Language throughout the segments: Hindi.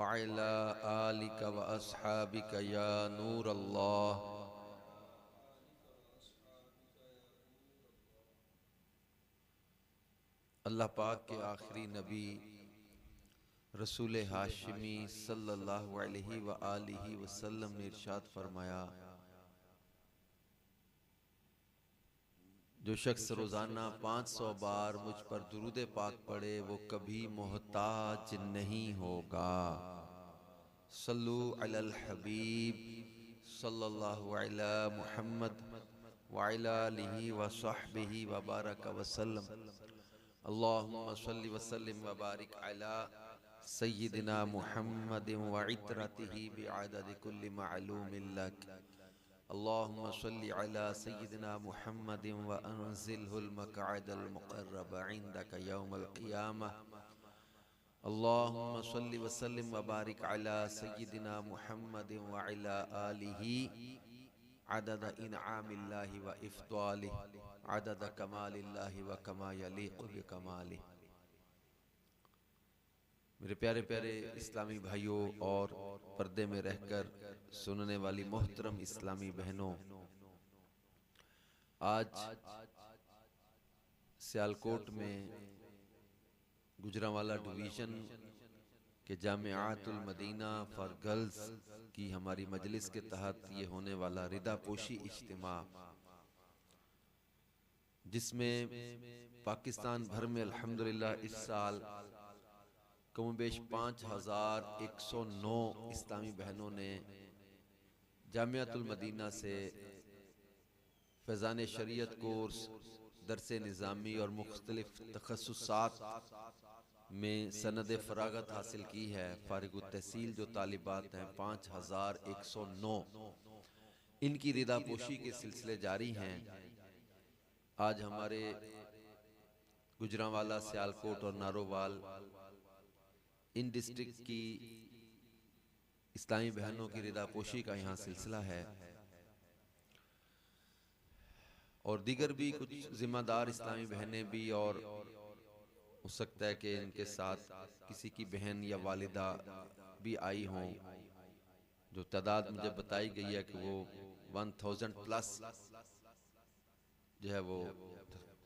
वअला आलिका व अस्हाबिका या नूर अल्लाह। अल्लाह पाक के आखिरी नबी रसूल हाशिमी सल्लल्लाहु अलैहि व आलिहि वसल्लम ने इरशाद फरमाया, जो शख्स रोजाना 500 बार मुझ पर दुरूद पाक पढ़े वो कभी मोहताज नहीं होगा। सल्लु अलल हबीब सल्लल्लाहु अला मुहम्मद व अला आलिहि व सहबिहि व बारक वसल्लम। अल्लाहुम्मा सल्लि व सल्लिम व बारिक अला सय्यिदिना मुहम्मदिन व इत्रतिहि बिअददि कुल्लि मअलूमिन लक। अल्लाहुम्मा सल्लि अला सय्यिदिना मुहम्मदिन व अनज़िलहुल मक़अदल मुक़र्रब इंदक यौमल क़ियामह। अल्लाहुम्मा सल्लि व सल्लिम व बारिक अला सय्यिदिना मुहम्मदिन व अला आलिहि अदद इनआमिल्लाहि व इफ़्दालिहि अदद कमालिल्लाहि व कमा यलीक़ु बिकमालिहि। मेरे प्यारे प्यारे इस्लामी भाइयों और पर्दे में रहकर सुनने वाली मोहतरम इस्लामी बहनों, आज सियालकोट में गुजरांवाला डिवीज़न के जामिआतुल मदीना फॉर गर्ल्स की हमारी मजलिस के तहत ये होने वाला रिदा पोशी इज्तिमा, जिसमें पाकिस्तान भर में अल्हम्दुलिल्लाह इस साल कमोबेश 5109 इस्लामी बहनों ने जामियातुल मदीना से फैज़ान शरीयत कोर्स, दरसे निज़ामी और मुख्तलिफ तखस्सुसात में सनद फ़रागत हासिल की है। फ़ारिगुत तहसील जो तालिबात हैं 5109, इनकी रिदा पोशी के सिलसिले जारी हैं। आज हमारे गुजरांवाला, सियालकोट और नारोवाल इन डिस्ट्रिक्ट की इस्लामी बहनों की रिदा पोशी का यहाँ सिलसिला है। और दीगर भी कुछ जिम्मेदार इस्लामी बहनें भी, और हो सकता है कि इनके साथ किसी की बहन या वालिदा भी आई हों। जो तादाद मुझे बताई गई है कि वो 1000 प्लस जो है वो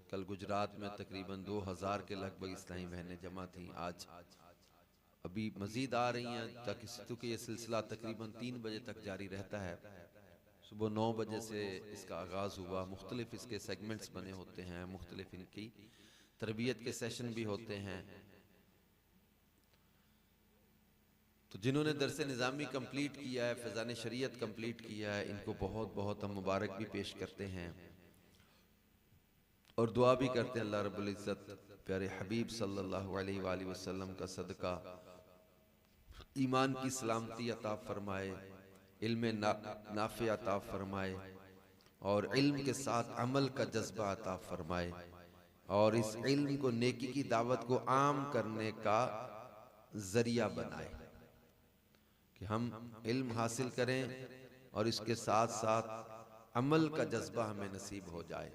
कल गुजरात में तकरीबन 2000 के लगभग इस्लामी बहनें जमा थीं। आज अभी मजीद आ रही हैं, ताकि क्योंकि ये सिलसिला तकरीबन 3 बजे तक जारी रहता है। सुबह 9 बजे से इसका आगाज़ हुआ। मुख्तलिफ इसके सेगमेंट्स बने होते हैं, मुख्तलिफ इनकी तरबियत के सेशन भी होते हैं। तो जिन्होंने दरसे निज़ामी कंप्लीट किया है, फैज़ान शरीयत कंप्लीट किया है, इनको बहुत बहुत हम मुबारक भी पेश करते हैं और दुआ भी करते हैं अल्लाह रब्बुल इज़्ज़त प्यारे हबीब सल्लल्लाहु अलैहि वसल्लम का सदका ईमान की सलामती अता फरमाए, इल्म नाफ़े अता फरमाए और इल्म के साथ अमल का जज्बा अता फरमाए, और इस इल्म को, नेकी की दावत को आम करने का जरिया बनाए कि हम इल्म हासिल करें और इसके साथ साथ अमल का जज्बा हमें नसीब हो जाए।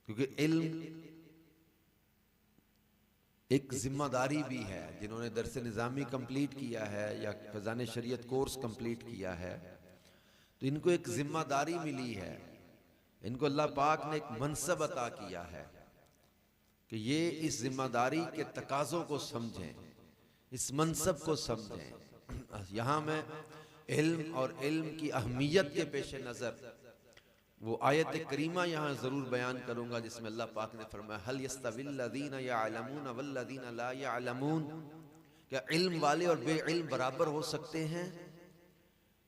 क्योंकि इल्म एक जिम्मेदारी भी है। जिन्होंने दरसे निज़ामी कंप्लीट किया है या फैज़ान शरीयत कोर्स कंप्लीट किया है, तो इनको एक जिम्मेदारी मिली है। इनको अल्लाह पाक ने एक मनसब अता किया है कि ये इस जिम्मेदारी के तकाज़ों को समझें, इस मनसब को समझें। यहाँ मैं इल्म और इल्म की अहमियत के पेश नज़र वो आयत करीमा यहाँ ज़रूर बयान करूँगा, जिसमें अल्लाह पाक ने फरमाया, हल यस्तविल्लज़ीना यअलमून वल्लज़ीना ला यअलमून, क्या इल्म वाले और बेइल्म बराबर हो सकते हैं?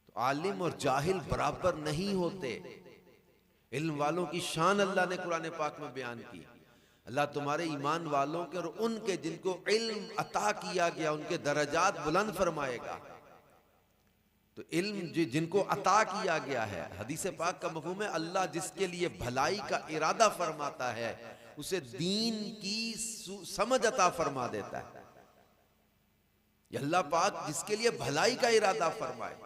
तो आलिम और जाहिल बराबर नहीं होते। इल्म वालों की शान अल्लाह ने कुरान पाक में बयान की। अल्लाह तुम्हारे ईमान वालों के और उनके जिनको इल्म अता किया गया उनके दर्जात बुलंद फरमाएगा। तो इल्म जिनको अता किया गया है, हदीस पाक का मफ़हूम है, अल्लाह जिसके लिए भलाई का इरादा फरमाता है उसे दीन की समझ अता फरमा देता है। ये अल्लाह पाक जिसके लिए भलाई का इरादा फरमाए।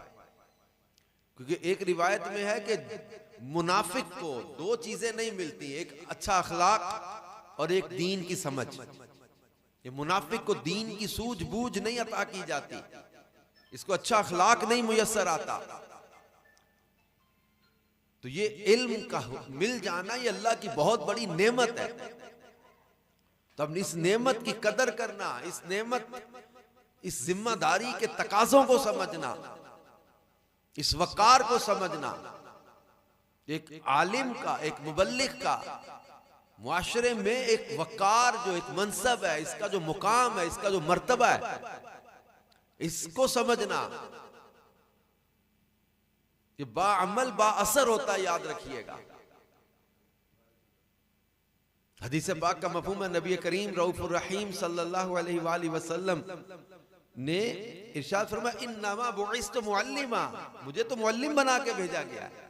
क्योंकि एक रिवायत में है कि मुनाफिक को 2 चीजें नहीं मिलती, एक अच्छा अखलाक और एक दीन की समझ। ये मुनाफिक को दीन की सूझबूझ नहीं अता की जाती, इसको अच्छा अखलाक नहीं मुयस्सर आता। तो ये इल्म का मिल जाना ये अल्लाह की बहुत बड़ी नेमत है। तो अब इस नेमत की कदर करना, इस नेमत, इस जिम्मेदारी के तकाजों को समझना, इस वकार को समझना, एक आलिम का, एक मुबल्लिग का मुआशरे में एक वकार, जो एक मनसब है, इसका जो मुकाम है, इसका जो मर्तबा है, इसको समझना कि बाअमल बाअसर होता है, याद रखिएगा। हदीस पाक का मफहूम है, नबी करीम रऊफुर रहीम सल्लल्लाहु अलैहि वसल्लम ने इरशाद फरमाया, इन्नमा बुइस्तु मुअल्लिमा, मुझे तो मुअल्लिम बना के भेजा गया है।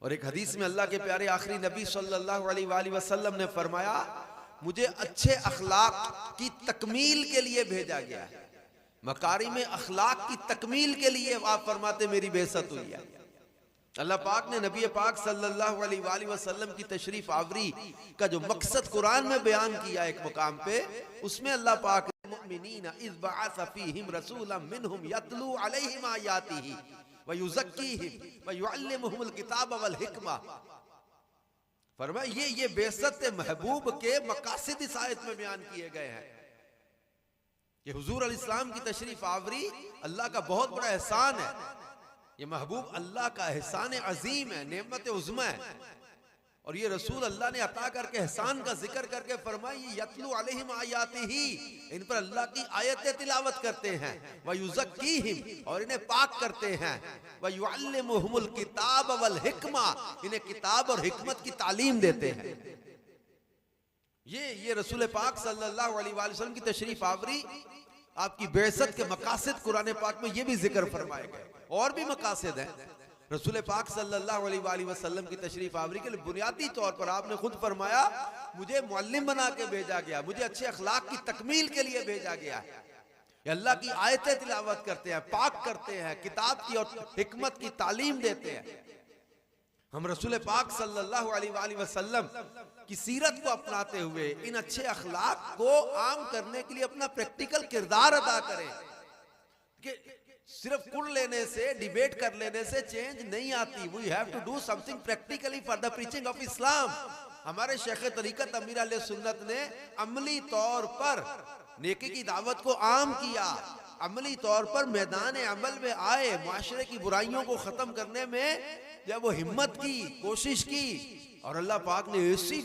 और एक हदीस में अल्लाह के प्यारे आखिरी नबी सल्लल्लाहु अलैहि वसल्लम ने फरमाया, मुझे अच्छे अखलाक की तकमील के लिए भेजा गया है। मकारिम अखलाक की तकमील के लिए आप फरमाते मेरी बेइज्जत हुई है। अल्लाह पाक ने नबी पाक सल्लल्लाहु अलैहि वसल्लम की तशरीफ आवरी का जो मकसद कुरान में बयान किया एक मुकाम पे, उसमें अल्लाह पाक ने मुमिनीना इज़ बअस फीहिम रसूलन मिनहुम यतलू अलैहिम आयातिही व युज़क्कीहिम व युअल्लिमुहुमुल किताब वल हिकमा। फरमाया ये बेइज्जत महबूब के मकासिद इस आयत में बयान किए गए हैं कि हुजूर अलैहिस्सलाम की तशरीफ आवरी अल्लाह का बहुत बड़ा एहसान है। ये महबूब अल्लाह का एहसान अजीम है, नेमत उज़्मा है। और ये रसूल अल्लाह ने अता करके एहसान का जिक्र करके फरमाई, यतलू अलैहिम आयातिही, इन पर अल्लाह की आयतें तिलावत करते हैं, व युज़क्कीहिम, और इन्हें पाक करते हैं, व युअल्लिमुहुमुल किताब वल हिकमा, इन्हें किताब और हिकमत की तालीम देते हैं। ये रसूल पाक सल्लल्लाहु अलैहि वसल्लम की तशरीफ आवरी, आपकी बेइज्जत के मकासद कुरान पाक में ये भी जिक्र फरमाए गए। और भी मकासद हैं रसूल पाक सल्लल्लाहु अलैहि वसल्लम की तशरीफ आवरी के लिए। बुनियादी तौर पर आपने खुद फरमाया, मुझे मुअल्लिम बना के भेजा गया, मुझे अच्छे अखलाक की तकमील के लिए भेजा गया है। ये अल्लाह की आयतें तिलावत करते हैं, पाक करते हैं, किताब की और हिकमत की तालीम देते हैं। हम रसूल पाक सल्लल्लाहु अलैहि वसल्लम की सीरत को अपनाते हुए इन अच्छे अखलाक को आम करने के लिए अपना प्रैक्टिकल किरदार अदा करें कि सिर्फ कुल लेने से, डिबेट कर लेने से चेंज नहीं आती। We have to do something practically for the preaching of Islam. हमारे शेख तरीकत अमीर अहले सुन्नत ने अमली तौर पर नेकी की दावत को आम किया, अमली तौर पर मैदान अमल में आए, माशरे की बुराइयों को खत्म करने में जब वो हिम्मत की, कोशिश की, और अल्लाह पाक ने ऐसी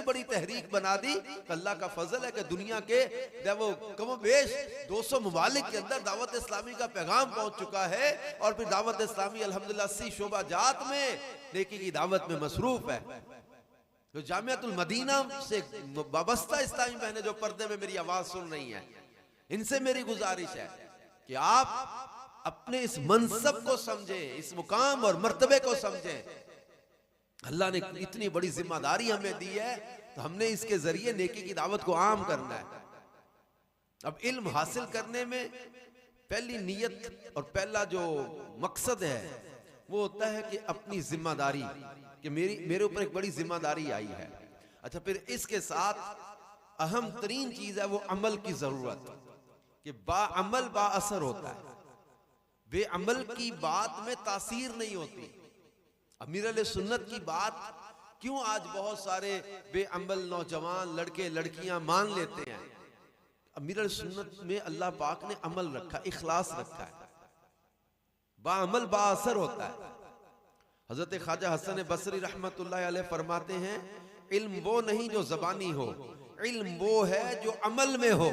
बड़ी तहरीक बना दी। अल्लाह का फजल है कि दुनिया के जब वो कम बेश 200 मुमालिक के अंदर दावत इस्लामी का पैगाम पहुंच चुका है, और फिर दावत इस्लामी अल्हम्दुलिल्लाह 80 शोबा जात में नेकी की दावत में मसरूफ है। तो जामियातुल मदीना से वाबस्ता इस्लामी बहनें जो पर्दे में मेरी आवाज सुन रही हैं, इनसे मेरी गुजारिश है कि आप अपने इस मनसब को समझें, इस मुकाम और मर्तबे को समझें। अल्लाह ने इतनी बड़ी जिम्मेदारी हमें दी है, तो हमने इसके जरिए नेकी की दावत को आम करना है। अब इल्म हासिल करने में पहली नीयत और पहला जो मकसद है वो होता है कि अपनी जिम्मेदारी, कि मेरे ऊपर एक बड़ी जिम्मेदारी आई है। अच्छा, फिर इसके साथ अहम तरीन चीज है वो अमल की जरूरत, कि बाअमल बाअसर होता है। बेअमल की बात में तासीर नहीं होती। अमीर अहले सुन्नत की बात क्यों आज बहुत सारे बेअमल नौजवान लड़के लड़कियां मान लेते हैं? अमीर अहले सुन्नत में अल्लाह पाक ने अमल रखा, इखलास रखा है, बाअमल बाअसर होता है। हजरत ख्वाजा हसन बसरी रहमतुल्लाह अलैह फरमाते हैं, इल्म वो नहीं जो जबानी हो, इल्म वो है जो अमल में हो।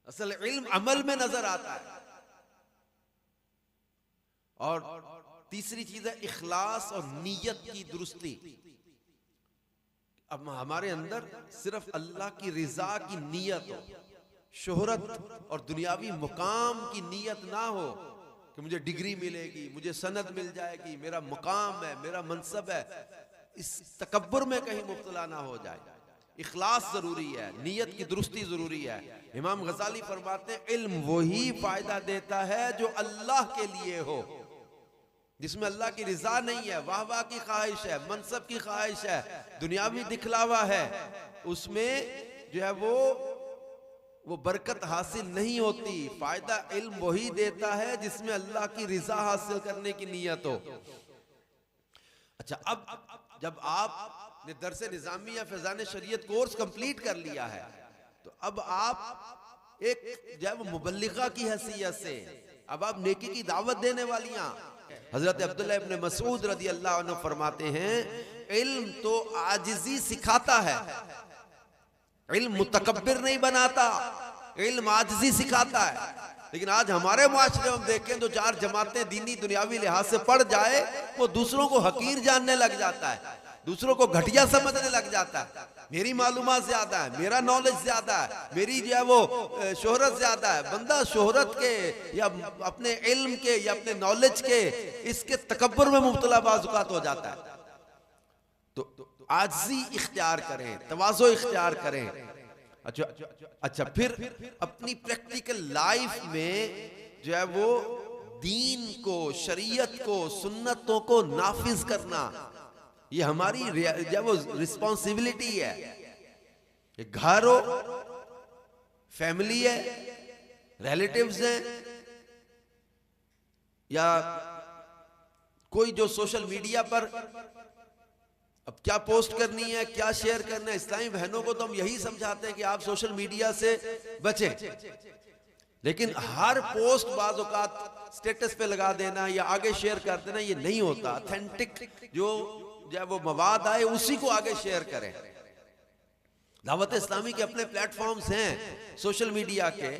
असल इल्म अमल में नजर आता है। और तीसरी चीज है इखलास और नीयत की दुरुस्ती। अब हमारे अंदर सिर्फ अल्लाह की रिजा की नीयत हो, शोहरत और दुनियावी मुकाम की नीयत ना हो कि मुझे डिग्री मिलेगी, मुझे सनद मिल जाएगी, मेरा मुकाम है, मेरा मनसब है, इस तकब्बुर में कहीं मुब्तला ना हो जाए। इखलास जरूरी है, नीयत की दुरुस्ती जरूरी है। इमाम गजाली फरमाते हैं, इल्म वही फायदा देता है जो अल्लाह के लिए हो, जिसमें अल्लाह की रिजा नहीं है, वाह वाह की ख्वाहिश है, मनसब की ख्वाहिश है, दुनियावी दिखलावा है, उसमें जो है वो बरकत हासिल नहीं होती। फायदा इल्म वही देता है जिसमें अल्लाह की रिजा हासिल करने की नीयत हो। अच्छा, अब जब आपने दरसे निजामी या फैजान शरीयत कोर्स कंप्लीट कर लिया है, तो अब आप एक जो है वो मुबल्लिगा की हैसियत से अब आप नेकी की दावत देने वालियां। हजरत अब्दुल्लाह इब्न मसूद रदी अल्लाह अन्हु फरमाते हैं, इल्म तो आजिजी सिखाता है, इल्म मुतकब्बिर नहीं बनाता, इल्म आजिजी सिखाता है। लेकिन आज हमारे मुआशरे में देखें तो चार जमातें दीनी दुनियावी लिहाज से पढ़ जाए, वो दूसरों को हकीर जानने लग जाता है, दूसरों को घटिया समझने लग जाता है। मेरी मालूमात ज्यादा है, मेरा नॉलेज ज्यादा है, मेरी जो है वो शोहरत ज्यादा है। बंदा शोहरत के या अपने इल्म के या अपने नॉलेज के इसके तकब्बुर में मुब्तला बाज़ हो जाता है। तो आजिज़ी इख्तियार करें, तवाज़ो इख्तियार करें। अच्छा, फिर अपनी प्रैक्टिकल लाइफ में जो है वो दीन को, शरीयत को, सुन्नतों को नाफिज करना, ये हमारी जो वो रिस्पॉन्सिबिलिटी है। एक घर हो, फैमिली है, रिलेटिव्स हैं, या कोई जो सोशल मीडिया पर अब क्या पोस्ट करनी है, क्या शेयर करना है। इस्लामी बहनों को तो हम यही समझाते हैं कि आप सोशल मीडिया से बचें, लेकिन हर पोस्ट बाज़ औक़ात स्टेटस पे लगा देना या आगे शेयर कर देना ये नहीं होता। ऑथेंटिक जो वो मवाद आए उसी को आगे शेयर करें। दावत इस्लामी के अपने प्लेटफॉर्म्स हैं सोशल मीडिया के,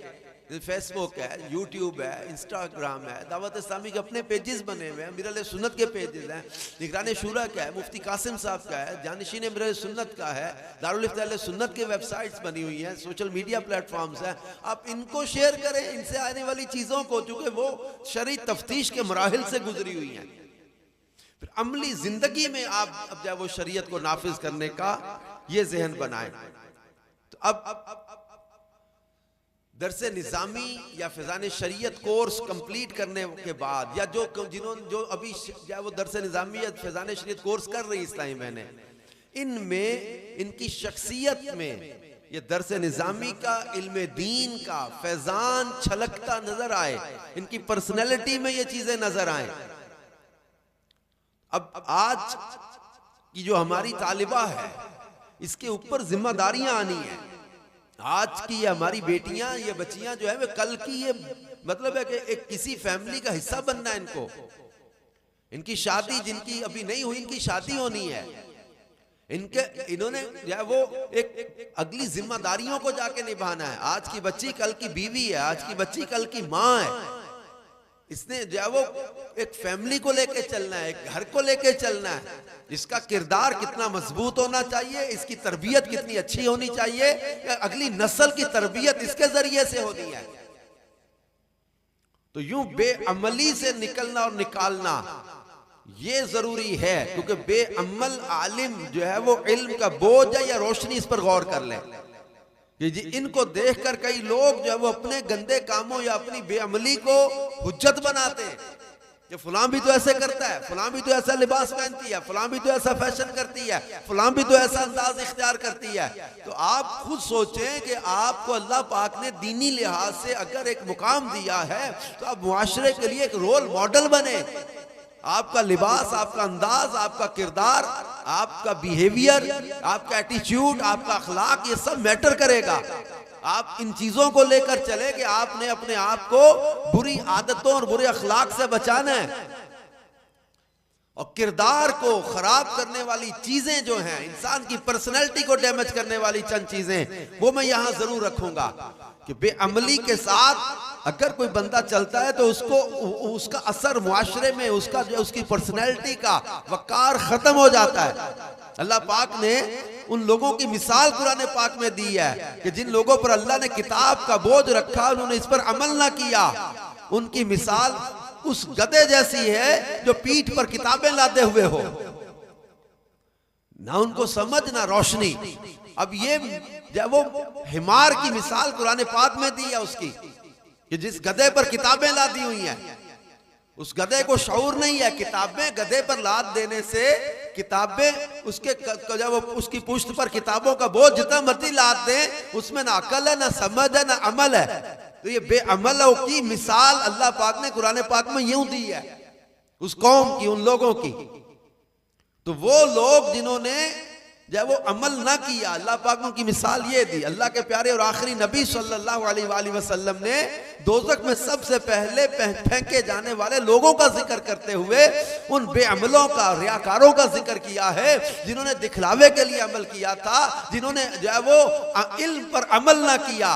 फेसबुक है, यूट्यूब है, इंस्टाग्राम है। दावत इस्लामी के अपने पेजेस बने हुए हैं, मिरल सुन्नत के पेजेस हैं, निगरान शूरा का है, मुफ्ती कासिम साहब का है, जानशीन मिरल सुन्नत का है, दारुल इफ्ता अहले सुन्नत के वेबसाइट्स बनी हुई हैं, सोशल मीडिया प्लेटफॉर्म्स हैं। आप इनको शेयर करें, इनसे आने वाली चीज़ों को, चूँकि वो शरई तफ्तीश के मराहिल से गुजरी हुई हैं। फिर अमली जिंदगी में आप अब जब वो शरीयत को नाफिज करने का ये जहन बनाए। तो अब दरसे निज़ामी या फैज़ान शरीयत कोर्स कंप्लीट करने के बाद, या जो अभी वो दरसे निज़ामी या फैज़ान शरीयत कोर्स कर रही इस्लामी बहनें, इनमें इनकी शख्सियत में ये दरसे निज़ामी का, इल्म दीन का फैज़ान छलकता नजर आए, इनकी पर्सनैलिटी में ये चीजें नजर आए। अब आज की जो हमारी तालिबा है, इसके ऊपर जिम्मेदारियां आनी है। आज की ये हमारी बेटियां, ये बच्चियां जो है वे कल की, ये मतलब है कि एक किसी फैमिली का हिस्सा बनना है इनको। इनकी शादी, जिनकी अभी नहीं हुई, इनकी शादी होनी है। इन्होंने जो है वो एक अगली जिम्मेदारियों को जाके निभाना है। आज की बच्ची कल की बीवी है, आज की बच्ची कल की माँ है। इसने जो है वो एक फैमिली को लेके चलना है, एक घर को लेके चलना है। इसका किरदार कितना मजबूत होना चाहिए, इसकी तरबियत कितनी अच्छी होनी चाहिए, अगली नस्ल की तरबियत इसके जरिए से होनी है। तो यूं बेअमली से निकलना और निकालना ये जरूरी है, क्योंकि बेअमल आलिम जो है वो इल्म का बोझ है, या रोशनी इस पर गौर कर ले कि जी इनको देखकर कई लोग जो है वो अपने गंदे कामों या अपनी बेअमली को हुज्जत बनाते हैं कि फलां भी तो ऐसे करता है, फलां भी तो ऐसा लिबास पहनती है, फलां भी तो ऐसा फैशन करती है, फलां भी तो ऐसा अंदाज इख्तियार करती है। तो आप खुद सोचें कि आपको अल्लाह पाक ने दीनी लिहाज से अगर एक मुकाम दिया है, तो आप मुआशरे के लिए एक रोल मॉडल बने। आपका लिबास, आपका अंदाज, आपका किरदार, आपका बिहेवियर, आपका एटीट्यूड, आपका अखलाक, ये सब मैटर करेगा। आप इन चीजों को लेकर चले कि आपने अपने आप को बुरी आदतों और बुरे अखलाक से बचाना है। और किरदार को खराब करने वाली चीजें जो हैं, इंसान की पर्सनैलिटी को डैमेज करने वाली चंद चीजें, वो मैं यहां जरूर रखूंगा कि बेअमली के साथ अगर कोई बंदा चलता है तो उसको उसका असर मुआशरे में, उसका जो उसकी पर्सनैलिटी का वकार खत्म हो जाता है। अल्लाह पाक ने उन लोगों की मिसाल कुरान पाक में दी है कि जिन लोगों पर अल्लाह ने किताब का बोझ रखा, उन्होंने इस पर अमल ना किया, उनकी मिसाल उस गधे जैसी है जो पीठ पर किताबें लादे हुए हो, ना उनको समझ ना रोशनी। अब ये जब वो हिमार की मिसाल कुरान पाक में दी है उसकी, कि जिस गधे पर किताबें लादी हुई हैं, उस गधे को शऊर नहीं है। किताबें गधे पर लाद देने से किताबें उसके जब उसकी पुश्त पर किताबों का बोझ जितना मर्जी लाद दे, उसमें ना अकल है, ना समझ है, ना अमल है। तो ये बेअमलों की मिसाल अल्लाह पाक ने कुरान पाक में यूं दी है उस कौम की, उन लोगों की। तो वो लोग जिन्होंने जब वो अमल ना किया, अल्लाह पाक ने उनकी मिसाल ये दी। अल्लाह के प्यारे और आखिरी नबी सल्लल्लाहु अलैहि वसल्लम ने दोज़ख में सबसे पहले फेंके जाने वाले लोगों का जिक्र करते हुए उन बेअमलों का, रियाकारों का जिक्र किया है, जिन्होंने दिखलावे के लिए अमल किया था, जिन्होंने जो है वो इल्म पर अमल ना किया।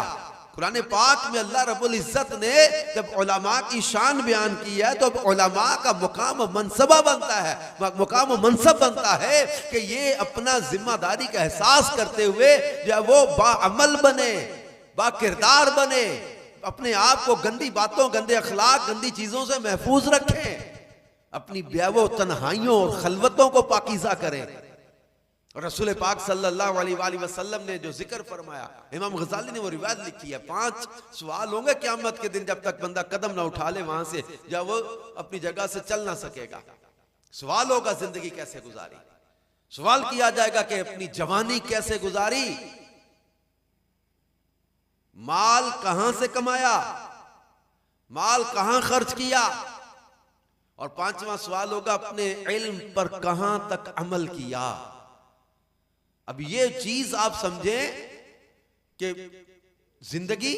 कुरान पाक में अल्लाह रब्बुल इज्जत ने जब उलमा की शान बयान की है तो उलमा का मुकाम मनसबा बनता है, मुकाम मनसब बनता है कि ये अपना जिम्मेदारी का एहसास करते हुए जो है वो बाअमल बने, बाकिरदार बने, अपने आप को गंदी बातों, गंदे अखलाक, गंदी चीजों से महफूज रखें, अपनी बेवो तन्हाइयों और खलवतों को पाकीज़ा करें। और रसूल पाक सल्लल्लाहु अलैहि वसल्लम ने जो जिक्र फरमाया, इमाम गजाली ने वो रिवायत लिखी है, 5 सवाल होंगे क़यामत के दिन जब तक बंदा कदम ना उठा ले वहां से, जब वो अपनी जगह से चल ना सकेगा। सवाल होगा जिंदगी कैसे गुजारी, सवाल किया जाएगा कि अपनी जवानी कैसे गुजारी, माल कहां से कमाया, माल कहां खर्च किया, और 5वां सवाल होगा अपने इल्म पर कहां तक अमल किया। अब ये चीज आप समझें कि जिंदगी,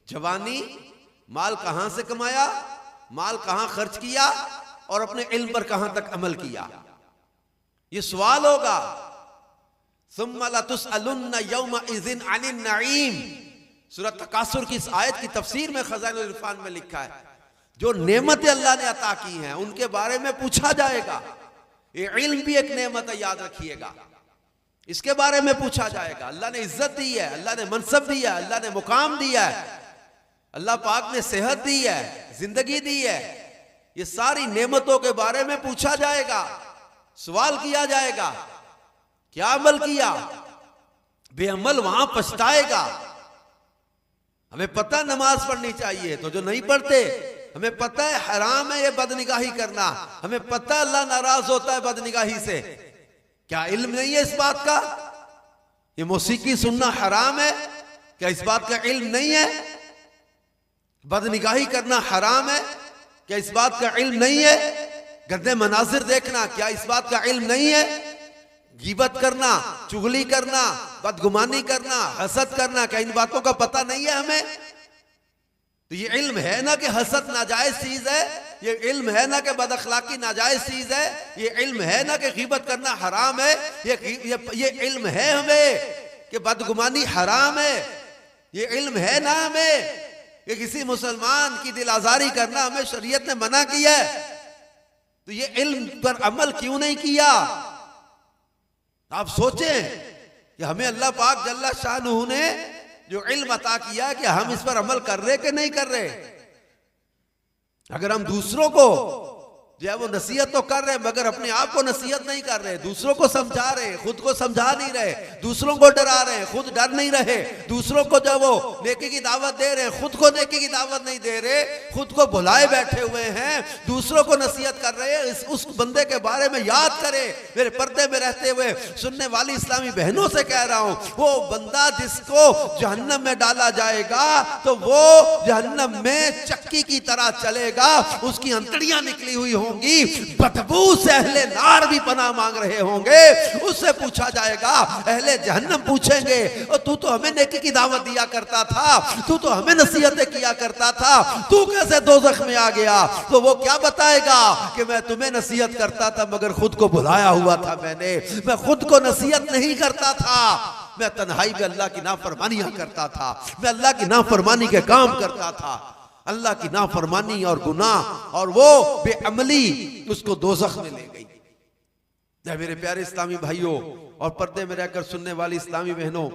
जवानी, माल कहां से कमाया, माल कहां खर्च किया और अपने इल्म पर कहां तक अमल किया, ये सवाल होगा। सुम्मा लतुसअलुन्ना यौमइज़िन अनिन नईम, सूरह तकासुर की इस आयत की तफसीर में खज़ाइनुल इरफान में लिखा है, जो नेमतें अल्लाह ने अता की हैं उनके बारे में पूछा जाएगा। ये इल्म भी एक नेमत है, याद रखिएगा, इसके बारे में पूछा जाएगा। अल्लाह ने इज्जत दी है, अल्लाह ने मनसब दिया है, अल्लाह ने मुकाम दिया है, अल्लाह पाक ने सेहत दी है, जिंदगी दी है, ये सारी नेमतों के बारे में पूछा जाएगा, सवाल किया जाएगा, क्या अमल किया। बेअमल वहां पछताएगा। हमें पता नमाज पढ़नी चाहिए, तो जो नहीं पढ़ते, हमें पता है हराम है ये बदनिगाही करना, हमें पता है अल्लाह नाराज होता है बदनिगाही से, क्या इल्म नहीं है इस बात का। ये मौसीकी सुनना हराम है, क्या इस बात का इल्म नहीं है। बदनिगाही करना हराम है, क्या इस बात का इल्म नहीं है। गंदे मनाजिर देखना, क्या इस बात का इल्म नहीं है। गीबत करना, चुगली करना, बदगुमानी करना, हसद करना, क्या इन बातों का पता नहीं है हमें। तो ये इल्म है ना कि हसद नाजायज चीज है, ये इल्म है ना कि बदअखलाकी नाजायज चीज है, ये इल्म है ना कि गीबत करना हराम है, ये इल्म है हमें कि बदगुमानी हराम है, ये इल्म है ना हमें कि किसी मुसलमान की दिल आजारी करना हमें शरीयत ने मना किया है। तो ये इल्म पर अमल क्यों नहीं किया। आप सोचें कि हमें अल्लाह पाक जल्ला शानुहु ने जो इल्म अता किया कि हम इस पर अमल कर रहे कि नहीं कर रहे। अगर हम दूसरों को जो है वो नसीहत तो कर रहे मगर अपने आप को नसीहत नहीं कर रहे, दूसरों को समझा रहे, खुद को समझा नहीं रहे, दूसरों को डरा रहे, खुद डर नहीं रहे, दूसरों को जो वो नेकी की दावत दे रहे, खुद को नेकी की दावत नहीं दे रहे, खुद को भुलाए बैठे हुए हैं, दूसरों को नसीहत कर रहे हैं। उस बंदे के बारे में याद करें। मेरे पर्दे में रहते हुए सुनने वाली इस्लामी बहनों से कह रहा हूं, वो बंदा जिसको जहन्नम में डाला जाएगा तो वो जहन्नम में चक्की की तरह चलेगा, उसकी अंतड़ियां निकली हुई होंगी, बदबू से अहले नार भी पनाह मांग रहे होंगे। उससे पूछा जाएगा, अहले जहन्नम पूछेंगे, और तू तो हमें नेकी की दावत दिया करता था, तू तो हमें नसीहतें किया करता था, तू कैसे दोज़ख में आ गया। तो वो क्या बताएगा कि मैं तुम्हें नसीहत करता था मगर खुद को भुलाया हुआ था, मैं खुद को नसीहत नहीं करता था, मैं तन्हाई में अल्लाह की नाफरमानियां करता था, मैं अल्लाह की नाफरमानी के काम करता था। अल्लाह की नाफरमानी और गुनाह और वो बेअमली उसको दोज़ख में ले गई। मेरे प्यारे इस्लामी भाइयों और पर्दे में रहकर सुनने वाली इस्लामी बहनों,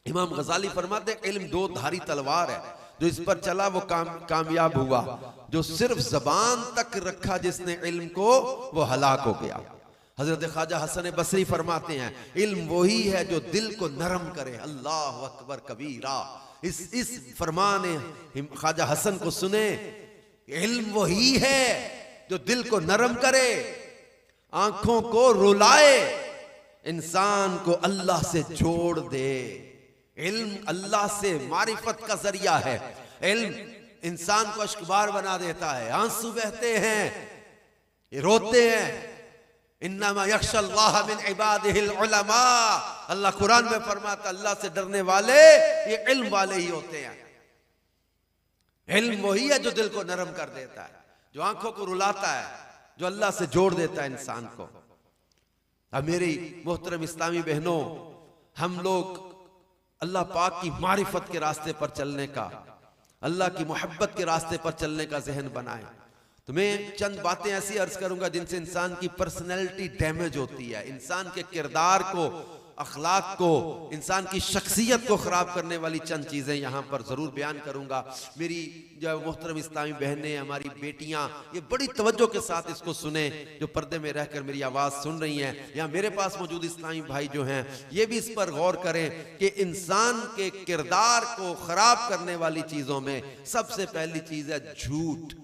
इमाम गजाली फरमाते इल्म दो धारी तलवार है, जो इस पर चला वो कामयाब हुआ, जो सिर्फ जबान तक रखा जिसने इल्म को वो हलाक हो गया। हजरत ख्वाजा हसन बसरी फरमाते हैं, इल्म वही है जो दिल को नरम करे। अल्लाह अकबर कबीरा। इस फरमान ख्वाजा हसन को सुने, इल्म वही है जो दिल को नरम करे। आंखों को रुलाए, इंसान को अल्लाह से जोड़ दे। इल्म अल्लाह से मारिफत का जरिया है। इल्म इंसान को अश्कबार बना देता है, आंसू बहते हैं, ये रोते हैं। इन्नमा यख्शल्लाह मिन इबादिहिल उलमा, अल्लाह कुरान में फरमाता अल्लाह से डरने वाले ये इल्म वाले ही होते हैं। इल्म वही है जो दिल को नरम कर देता है, जो आंखों को रुलाता है, जो अल्लाह से जोड़ देता है इंसान को। अब मेरी मोहतरम इस्लामी बहनों, हम लोग अल्लाह पाक की मारिफत के रास्ते पर चलने का, अल्लाह की मोहब्बत के रास्ते पर चलने का जहन बनाएं। तो मैं चंद बातें ऐसी अर्ज करूंगा जिनसे इंसान की पर्सनैलिटी डैमेज होती है, इंसान के किरदार को, अखलाक को, इंसान की शख्सियत को खराब करने वाली चंद चीजें यहां पर जरूर बयान करूंगा। मेरी जो मोहतरम इस्लामी बहनें, हमारी बेटियां, ये बड़ी तवज्जो के साथ इसको सुने, जो पर्दे में रहकर मेरी आवाज सुन रही हैं, या मेरे पास मौजूद इस्लामी भाई जो हैं, ये भी इस पर गौर करें कि इंसान के किरदार को खराब करने वाली चीजों में सबसे पहली चीज है झूठ।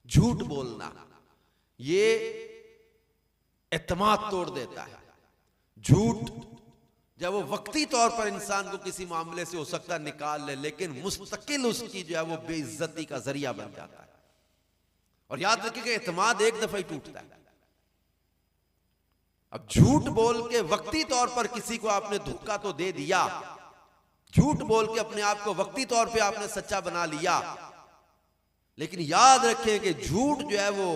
झूठ बोलना ये एतमाद तोड़ देता है। झूठ जब वो वक्ती तौर पर इंसान को किसी मामले से हो सकता है निकाल ले, लेकिन मुस्तकिल उसकी जो है वो बेइज्जती का जरिया बन जाता है। और याद रखिए कि एतमाद एक दफा ही टूटता है। अब झूठ बोल के वक्ती तौर पर किसी को आपने धोखा तो दे दिया, झूठ बोल के अपने आप को वक्ती तौर पे आपने सच्चा बना लिया, लेकिन याद रखें कि झूठ जो है वो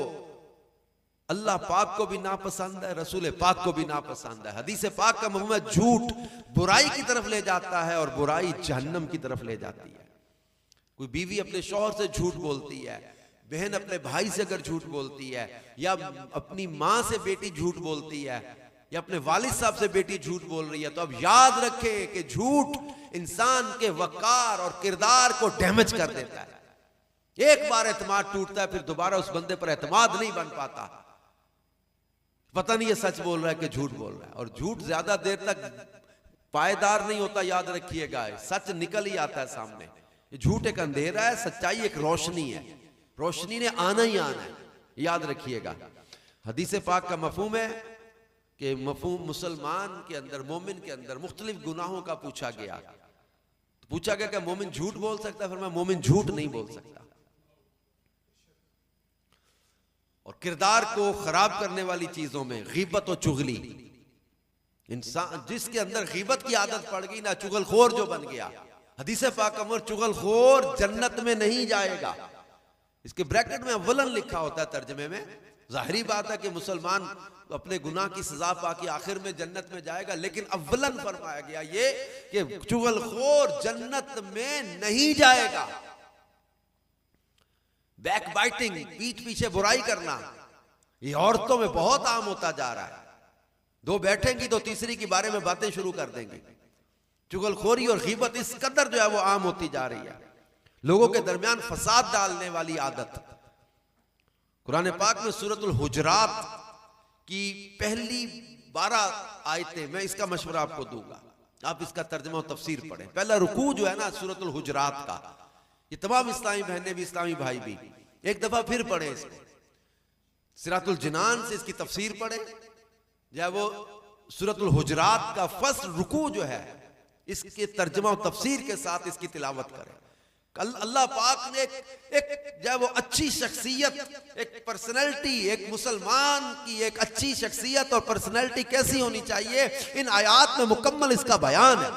अल्लाह पाक को भी नापसंद है, रसूल पाक को भी नापसंद है। हदीस पाक का मफ़हूम है झूठ बुराई की तरफ ले जाता है और बुराई जहन्नम की तरफ ले जाती है। कोई बीवी अपने शौहर से झूठ बोलती है, बहन अपने भाई से अगर झूठ बोलती है, या अपनी माँ से बेटी झूठ बोलती है, या अपने वालिद साहब से बेटी झूठ बोल रही है, तो अब याद रखें कि झूठ इंसान के वकार और किरदार को डैमेज कर देता है। एक बार एतमाद टूटता है, फिर दोबारा उस बंदे पर एतमाद नहीं बन पाता। पता नहीं ये सच बोल रहा है कि झूठ बोल रहा है। और झूठ ज्यादा देर तक पायदार नहीं होता, याद रखिएगा। सच निकल ही आता है सामने। झूठ एक अंधेरा है, सच्चाई एक रोशनी है, रोशनी ने आना ही आना है, याद रखिएगा। हदीस पाक का मफहूम है कि मफहूम मुसलमान के अंदर, मोमिन के अंदर मुख्तलिफ गुनाहों का पूछा गया। तो पूछा गया कि मोमिन झूठ बोल सकता है? फरमाया मोमिन झूठ नहीं बोल सकता। और किरदार को खराब करने वाली चीजों में गीबत और चुगली, इंसान जिसके अंदर गीबत की आदत पड़ गई ना, चुगलखोर जो बन गया, हदीस पाक का चुगलखोर जन्नत में नहीं जाएगा। इसके ब्रैकेट में अव्वलन लिखा होता है तर्जमे में। जाहिरी बात है कि मुसलमान अपने गुनाह की सजा पाके आखिर में जन्नत में जाएगा, लेकिन अव्वलन फरमाया गया ये कि चुगलखोर जन्नत में नहीं जाएगा। बैक बाइटिंग, पीठ पीछे बुराई करना, ये औरतों में बहुत आम होता जा रहा है। दो बैठेंगी तो तीसरी के बारे में बातें शुरू कर देंगी। चुगलखोरी और गीबत इस कदर जो है वो आम होती जा रही है। लोगों के दरमियान फसाद डालने वाली आदत। कुरान पाक में सूरतुल हुजरात की पहली 12 आयतें, मैं इसका मशवरा आपको दूंगा, आप इसका तर्जुमा और तफसीर पढ़ें। पहला रुकू जो है ना सूरतुल हुजरात का, ये तमाम इस्लामी बहनें भी, इस्लामी भाई भी एक दफा फिर पढ़े इसको। सिरातुल जिनान से इसकी तफसीर पढ़े, या वो सूरतुल हुजरात का फर्स्ट रुकू जो है इसके तर्जुमा और तफसीर के साथ इसकी तिलावत करें। अल्लाह पाक ने एक जो वो अच्छी शख्सियत, एक पर्सनैलिटी, एक मुसलमान की एक अच्छी शख्सियत और पर्सनैलिटी कैसी होनी चाहिए, इन आयात में मुकम्मल इसका बयान है।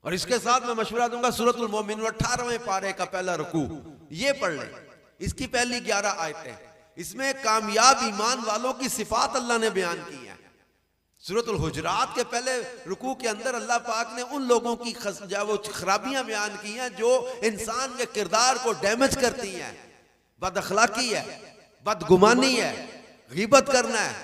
और इसके साथ मैं मशवरा दूंगा सूरतुल मोमिन 18वें पारे का पहला रुकू, ये पढ़ लें। इसकी पहली 11 आयतें, इसमें कामयाब ईमान वालों की सिफात अल्लाह ने बयान की है। सूरतुल हुजरात के पहले रुकू के अंदर अल्लाह पाक ने उन लोगों की वो खराबियां बयान की हैं जो इंसान के किरदार को डैमेज करती हैं। बद अखलाकी है, बदगुमानी है, गीबत करना है,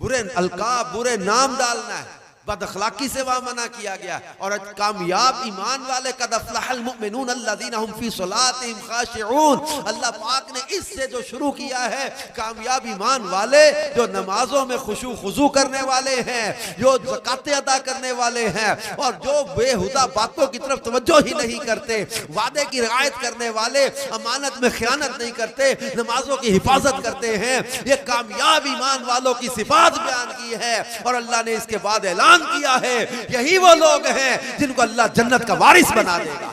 बुरे अलकाब, बुरे नाम डालना है, बद अखलाकी से वहां मना किया गया। और कामयाब ईमान वाले कद अफ़लहल मुमिनून अल्लज़ीना हुम फी सलातिहिम खाशिऊन, अल्लाह पाक ने इससे जो शुरू किया है, कामयाब ईमान वाले जो नमाजों में खुशू खुजू करने वाले हैं, जो ज़कातें अदा करने वाले हैं, और जो बेहुदा बातों की तरफ तवज्जो ही नहीं करते, वादे की रियायत करने वाले, अमानत में खयानत नहीं करते, नमाजों की हिफाजत करते हैं, ये कामयाब ईमान वालों की सिफात बयान की है। और अल्लाह ने इसके बाद ऐलान किया है, यही वो लोग हैं जिनको अल्लाह जन्नत का वारिस बना देगा।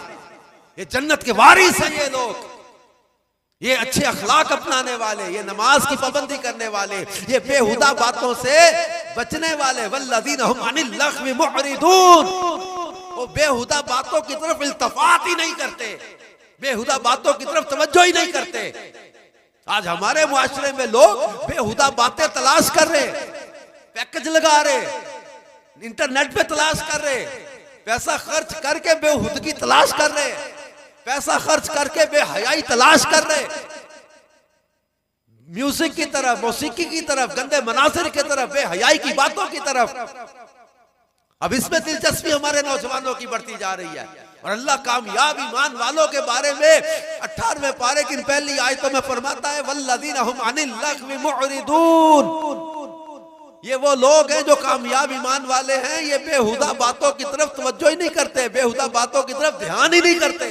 ये जन्नत के वारिस हैं ये लोग, ये अच्छे अखलाक अपनाने वाले, ये नमाज की पाबंदी करने वाले, ये बेहुदा बातों से बचने वाले। वल्लज़ीना हुम अनिल लग़्वी मुअरिदून, वो बेहुदा बातों की तरफ इल्तिफात ही नहीं करते, बेहुदा बातों की तरफ तवज्जो ही नहीं करते। आज हमारे मुआशरे में लोग बेहुदा बातें तलाश कर रहे, पैकेज लगा रहे, इंटरनेट पे तलाश कर रहे, पैसा खर्च करके बेहुदगी तलाश कर रहे, पैसा खर्च करके बेहयाई तलाश कर रहे, म्यूजिक की तरफ, मौसीकी की तरफ, गंदे मनासिर की तरफ, बेहयाई की बातों की तरफ। अब इसमें दिलचस्पी हमारे नौजवानों की बढ़ती जा रही है। और अल्लाह कामयाब ईमान वालों के बारे में 18वें पारे की पहली आयतों में फरमाता है, वल्लज़ीना हुम अनिल लग़्वी मुअरिदून, ये वो लोग हैं जो कामयाब ईमान वाले हैं, ये बेहुदा बातों की तरफ तवज्जो ही नहीं करते, बेहुदा बातों की तरफ ध्यान ही नहीं करते।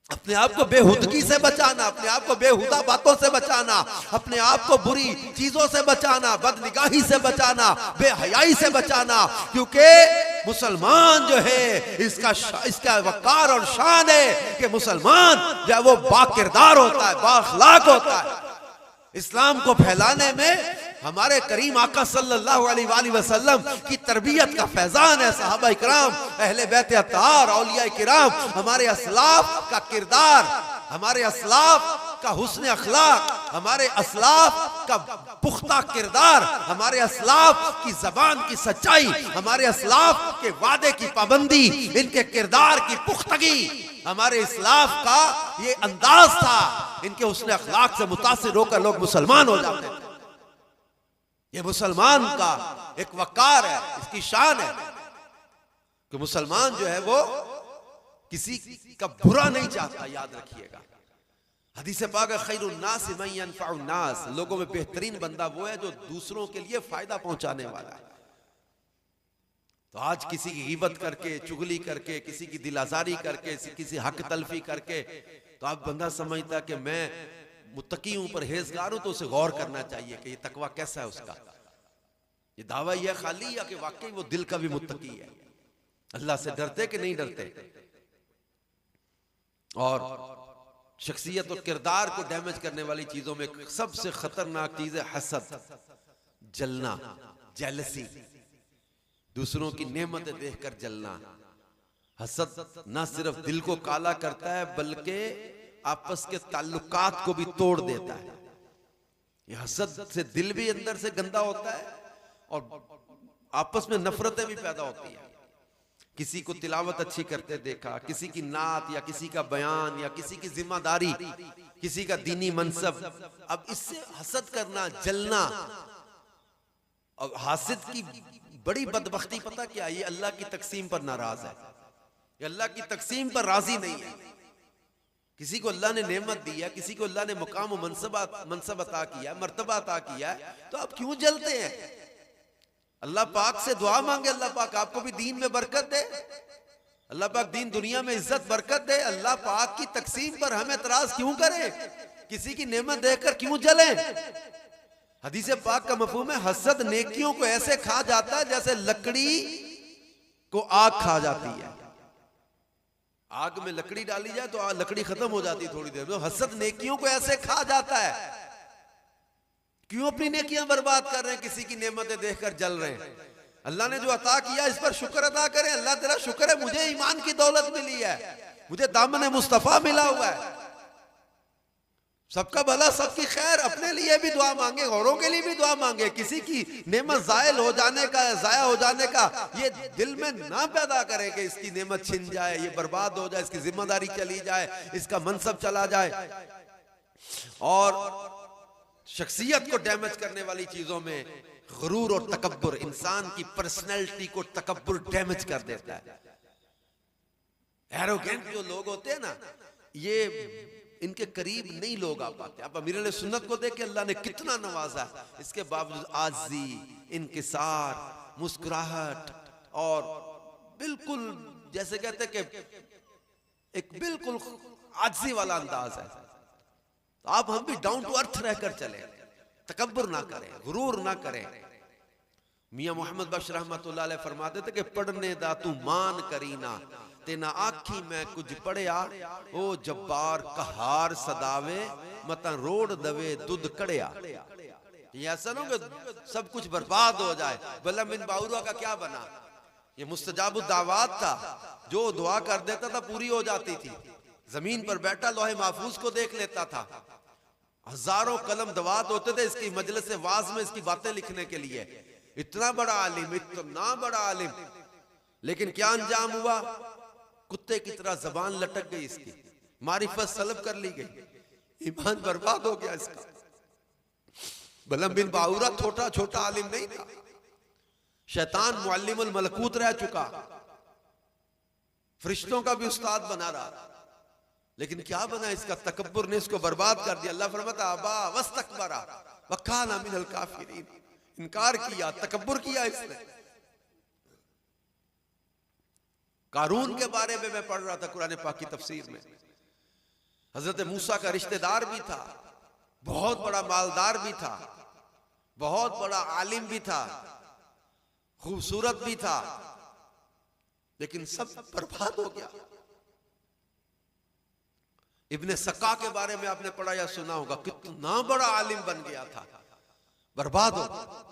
अपने आप को बेहुदगी से बचाना, अपने आप को बेहुदा बातों से बचाना, अपने आप को बुरी चीजों से बचाना, बदनिगाही से बचाना, बेहयाई से बचाना, क्योंकि मुसलमान जो है इसका वकार और शान है कि मुसलमान जो है वो बाकिरदार होता है, बाअखलाक होता है। इस्लाम को फैलाने में हमारे करीम आका सल्लल्लाहु अलैहि वसल्लम की तरबियत का फैजान है। सहाबा इकराम, अहले बैत अत्तार, औलिया किराम, हमारे असलाफ का किरदार, हमारे असलाफ का हुस्न अखलाक, हमारे असलाफ का पुख्ता किरदार, हमारे असलाफ की जबान की सच्चाई, हमारे असलाफ के वादे की पाबंदी, इनके किरदार की पुख्तगी, हमारे इस्लाफ का ये अंदाज था। इनके हुस्न अखलाक से मुतासिर होकर लोग मुसलमान हो जाते थे। ये मुसलमान का एक वकार है, इसकी शान है कि मुसलमान जो है वो किसी का बुरा नहीं चाहता। याद रखिएगा, हदीस पाक है, खैरुन नास मन यनफउन नास, लोगों में बेहतरीन बंदा वो है जो दूसरों के लिए फायदा पहुंचाने वाला है। तो आज किसी की ग़ीबत करके, चुगली करके, किसी की दिल आज़ारी करके, किसी हक तलफी करके, तो आप बंदा समझता कि मैं मुत्तकी हूं, परहेजगार हूं, तो उसे गौर करना चाहिए कि ये तकवा कैसा है उसका। ये दावा यह खाली या कि वाकई वो दिल का भी मुत्तकी है, अल्लाह से डरते कि नहीं डरते। और शख्सियत और किरदार को डैमेज करने वाली चीजों में सबसे खतरनाक चीज है हसद, जलना, जेलसी, दूसरों की नेमतें देखकर जलना। हसद ना सिर्फ दिल को काला करता है बल्कि आपस के ताल्लुकात को भी तोड़ देता है। ये हसद से दिल भी अंदर से गंदा होता है और आपस में नफरतें भी पैदा होती है। किसी को तिलावत अच्छी करते देखा, किसी की नात या किसी का बयान या किसी की जिम्मेदारी, किसी का दीनी मनसब, अब इससे हसद करना, जलना। और हासिद की बड़ी बदबख्ती पता क्या, ये अल्लाह की तकसीम पर नाराज है, ये अल्लाह की तकसीम पर राजी नहीं है। किसी को अल्लाह ने नेमत दी है, किसी को अल्लाह ने मुकाम और मनसब अता किया, मर्तबा अता किया है, तो आप क्यों जलते हैं? अल्लाह पाक से दुआ मांगे, अल्लाह पाक आपको भी दीन में बरकत दे, अल्लाह पाक दीन दुनिया में इज्जत बरकत दे। अल्लाह पाक की तकसीम पर हम एतराज क्यों करें? किसी की नेमत देखकर क्यों जलें? हदीस पाक का मफहूम है, हसद नेकियों को ऐसे खा जाता है जैसे लकड़ी को आग खा जाती है। आग में लकड़ी डाली जाए तो लकड़ी खत्म हो जाती है थोड़ी देर में। हसद नेकियों को ऐसे खा जाता है। क्यों अपनी नेकियां बर्बाद कर रहे हैं? किसी की नेमतें देखकर जल रहे हैं। अल्लाह ने जो अता किया इस पर शुक्र अदा करें। अल्लाह तेरा शुक्र है मुझे ईमान की दौलत मिली है, मुझे दामन मुस्तफा मिला हुआ है। सबका भला, सबकी खैर, अपने लिए भी दुआ मांगे, औरों के लिए भी दुआ मांगे। किसी की नेमत जायल हो जाने का, जाया हो जाने का ये दिल में ना पैदा करे कि इसकी नेमत छिन जाए, ये बर्बाद हो जाए, इसकी जिम्मेदारी चली जाए, इसका मनसब चला जाए। और शख्सियत को डैमेज करने वाली चीजों में गुरूर और तकब्बुर इंसान की पर्सनैलिटी को तकब्बुर डैमेज कर देता है। एरोगेंट जो लोग होते हैं ना, ये इनके करीब नहीं लोग आ पाते। आप अमीर सुन्नत को देख के अल्लाह ने कितना नवाजा, इसके बावजूद आजी, इनकिसार, मुस्कुराहट और बिल्कुल जैसे कहते कि एक बिल्कुल आजी वाला अंदाज है। तो आप हम भी डाउन टू अर्थ रहकर चले, तकब्बुर ना करें, गुरूर ना करें। मियां मोहम्मद बख्श रहमतुल्लाह अलैह फरमाते थे कि पढ़ने दा तू मान करीना, तेना आखी मैं कुछ पढ़िया, ओ जब्बार कहार सदावे, मता रोड दवे दुध कड़िया। ये ऐसा ना सब कुछ बर्बाद हो जाए। बल्ला बिन बाउरा का क्या बना? ये मुस्तजाबुद दावात था, जो दुआ कर देता था पूरी हो जाती थी। जमीन पर बैठा लोहे महफूज को देख लेता था। हजारों कलम दवात होते थे इसकी मजलिस से वाज में इसकी बातें लिखने के लिए। इतना बड़ा आलिम, इतना बड़ा आलिम, लेकिन क्या अंजाम हुआ? कुत्ते की तरह जबान लटक गई इसकी, मारिफत सलब कर ली गई, ईमान बर्बाद हो गया इसका। बलम बिन बाउरा छोटा छोटा आलिम नहीं था, शैतान मुअल्लिमुल मलकूत रह चुका, फरिश्तों का भी उस्ताद बना रहा, लेकिन क्या बना इसका? तकब्बुर ने इसको बर्बाद कर दिया। अल्लाह फरमाता अबा वस्तकबरा व काना मिनल काफिरीन, इनकार किया, तकब्बुर किया इसने। कारून के बारे में मैं पढ़ रहा था कुरान पाक की तफसीर में। हजरत मूसा का रिश्तेदार भी था, बहुत बड़ा मालदार भी था, बहुत बड़ा आलिम भी था, खूबसूरत भी था, लेकिन सब बर्बाद हो गया। इब्ने सक्का के बारे में आपने पढ़ा या सुना होगा, कितना बड़ा आलिम बन गया था, बर्बाद हो गया।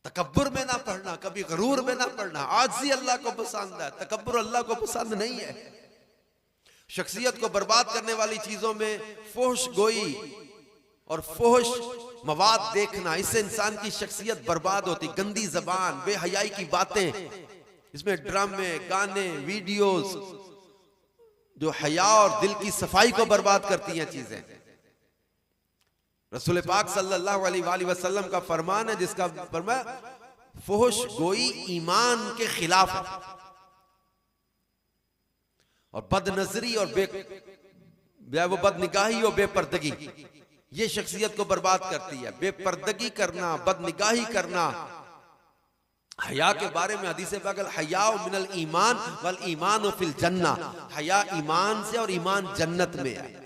तकब्बुर में ना पढ़ना, कभी गरूर में ना पढ़ना। आजी अल्लाह को पसंद है, तकब्बुर अल्लाह को पसंद नहीं है। शख्सियत को बर्बाद करने वाली चीजों में फोहश गोई और फोहश मवाद देखना, इससे इंसान की शख्सियत बर्बाद होती। गंदी जबान, बेहयाई की बातें, इसमें ड्रामे, गाने, वीडियोस जो हया और दिल की सफाई को बर्बाद करती हैं चीजें। रसूल पाक सल्लल्लाहु अलैहि वसल्लम का फरमान है, जिसका फरमाया फोहश गोई ईमान के खिलाफ है, और बदनजरी और वो बदनिगाही और बेपर्दगी ये शख्सियत को बर्बाद करती है। बेपर्दगी करना, बदनिगाही करना। हया के बारे में हदीस पाक हया मिनल ईमान वल ईमान फिल जन्ना, हया ईमान से और ईमान जन्नत में है।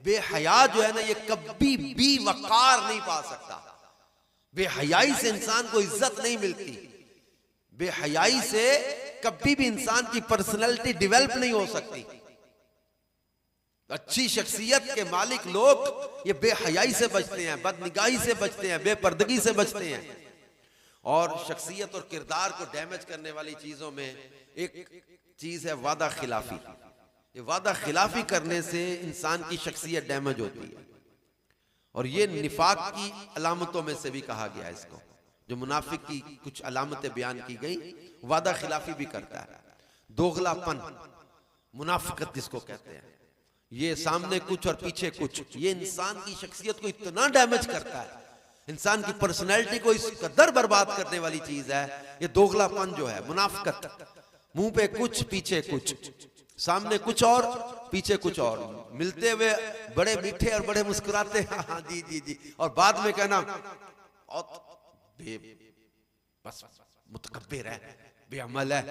बेहया जो है ना, ये कभी भी वकार नहीं पा सकता। बेहयाई से इंसान को इज्जत नहीं मिलती, बेहयाई से कभी भी इंसान की पर्सनैलिटी डेवलप नहीं हो सकती। अच्छी शख्सियत के मालिक लोग ये बेहयाई से बचते हैं, बदनिगाही से बचते हैं, बेपर्दगी से बचते हैं। और शख्सियत और किरदार को डैमेज करने वाली चीजों में एक चीज है वादा खिलाफी। ये वादा खिलाफी करने से इंसान की शख्सियत डैमेज होती है, और ये निफाक की अलामतों में से भी कहा गया है इसको। जो मुनाफिक की कुछ अलामतें बयान की गई, वादा खिलाफी भी करता है। दोगलापन, मुनाफिकत जिसको कहते हैं, ये सामने कुछ और पीछे कुछ, ये इंसान की शख्सियत को इतना डैमेज करता है, इंसान की पर्सनैलिटी को इस कदर बर्बाद करने वाली चीज है ये दोगलापन जो है, मुनाफिकत। मुंह पे कुछ, पीछे कुछ, सामने कुछ और पीछे कुछ और, मिलते हुए बड़े मीठे और बड़े मुस्कुराते हैं, हाँ जी जी जी, और बाद में कहना बस मुतकब्बिर है, बेअमल है,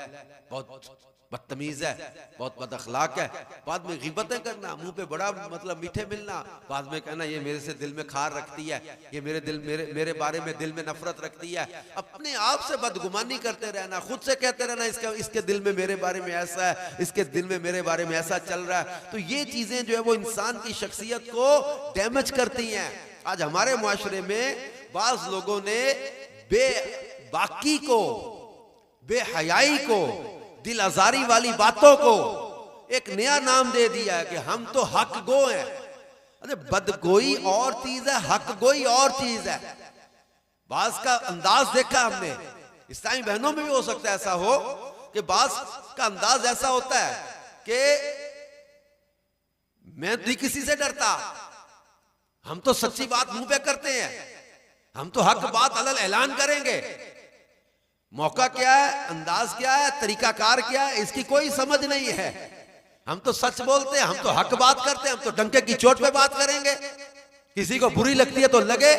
बहुत बदतमीज है, बहुत बदअखलाक है। बाद में गिबतें करना, मुंह पे बड़ा मतलब मीठे मिलना, बाद में कहना ये मेरे से दिल में खार रखती है, ये मेरे बारे में दिल में नफरत रखती है। अपने आप से बदगुमानी करते रहना, खुद से कहते रहना इसके दिल में मेरे बारे में ऐसा है, इसके दिल में मेरे बारे में ऐसा चल रहा है। तो ये चीजें जो है वो इंसान की शख्सियत को डैमेज करती हैं। आज हमारे मुआशरे में बाज लोगों ने बेबाकी को, बेहयाई को, दिल आजारी वाली बातों को एक नया नाम दे दिया है कि हम तो हक गो हैं। अरे बदगोई और चीज है, हक गोई और चीज है। बाज का अंदाज देखा हमने, इस्लामी बहनों में भी हो सकता है ऐसा हो कि बाज का अंदाज ऐसा होता है कि मैं नहीं किसी से डरता, हम तो सच्ची बात मुंह पे करते हैं। हम तो हक बात अलल ऐलान करेंगे। मौका क्या है, अंदाज क्या है, तरीकाकार क्या है, इसकी कोई समझ नहीं है। हम तो सच बोलते हैं, हम तो हक बात करते हैं, हम तो डंके की चोट पे बात करेंगे। किसी को बुरी लगती है तो लगे,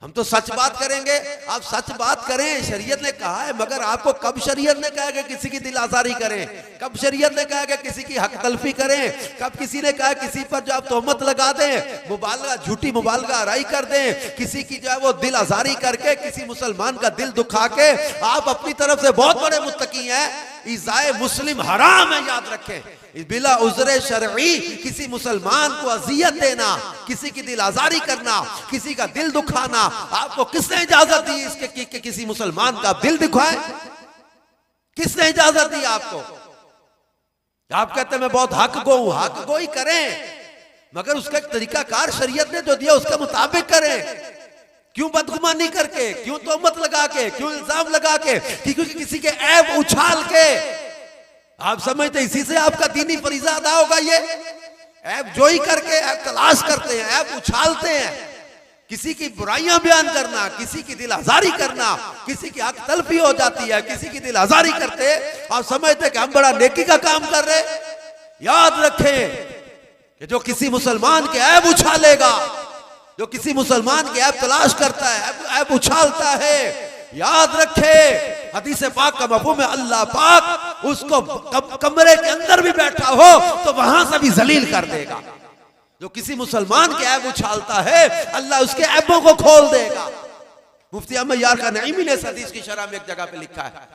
हम तो सच बात करेंगे। आप सच बात करें, शरीयत ने कहा है, मगर आपको कब शरीयत ने कहा कि किसी की दिल आजारी करें, कब शरीयत ने कहा कि किसी की हक तलफी करें, कब किसी ने कहा किसी पर जो आप तोहमत लगा दें, मुबालगा, झूठी मुबालगा आराई कर दें, किसी की जो है वो दिल आजारी करके किसी मुसलमान का दिल दुखा के आप अपनी तरफ से बहुत बड़े मुत्तकी हैं। इज़ाए मुस्लिम हराम है, याद रखें। बिला उज़्र शरई किसी मुसलमान को अजियत देना, किसी की दिल आजारी करना, किसी का दिल दुखाना, आपको किसने इजाजत दी इसके कि किसी मुसलमान का दिल दुखाए? किसने इजाजत दी आपको? आप कहते हैं मैं बहुत हक गो हूं, हक गोई करें, मगर उसका एक तरीकाकार शरीयत ने जो दिया उसके मुताबिक करें। क्यों बदगुमानी करके, क्यों तोहमत लगा के, क्यों इल्जाम लगा के, क्योंकि किसी के ऐब उछाल के। आप समझते इसी से आपका दीनी फरीजा अदा होगा? ये ऐब जोई करके ऐब तलाश करते हैं, ऐब उछालते हैं, किसी की बुराइयां बयान करना, किसी की दिल आजारी करना, किसी की हक तलफी हो जाती है, किसी की दिल आजारी करते और समझते कि हम बड़ा नेकी का काम कर रहे। याद रखें कि जो किसी मुसलमान के ऐब उछालेगा, जो किसी मुसलमान की ऐब तलाश करता है, ऐब उछालता है, याद रखे हदीस पाक का मफहूम है, अल्लाह पाक उसको कमरे के अंदर भी बैठा हो तो वहां से भी जलील कर देगा। जो किसी मुसलमान के ऐब उछालता है, अल्लाह उसके ऐबों को खोल देगा। मुफ्ती अहमद यार का नईमी ने इस हदीस की शरह में एक जगह पे लिखा है,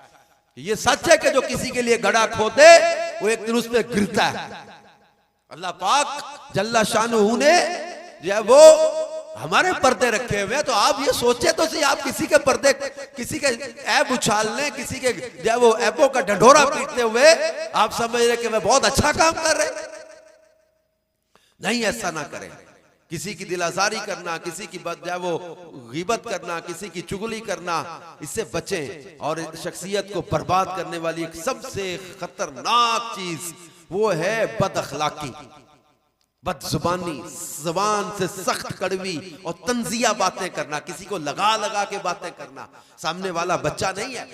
ये सच है कि जो किसी के लिए गड़ा खोदे वो एक दिन उस पर गिरता है। अल्लाह पाक जल्ला शानुहु ने जो है वो हमारे पर्दे रखे हुए हैं, तो आप ये सोचे तो सही, आप किसी के पर्दे, किसी के ऐब उछालने, किसी के जो है वो ऐबों का ढंढोरा पीटते हुए आप समझ रहे कि मैं बहुत अच्छा काम कर रहे। नहीं, ऐसा ना करें। किसी की दिल आजारी करना, किसी की जो है वो गीबत करना, किसी की चुगली करना, इससे बचें। और शख्सियत को बर्बाद करने वाली एक सबसे खतरनाक चीज वो है बद अखलाकी, बदजुबानी, जुबान से सख्त कड़वी और तंजिया बातें करना, किसी को लगा लगा के बातें करना। सामने वाला बच्चा नहीं है,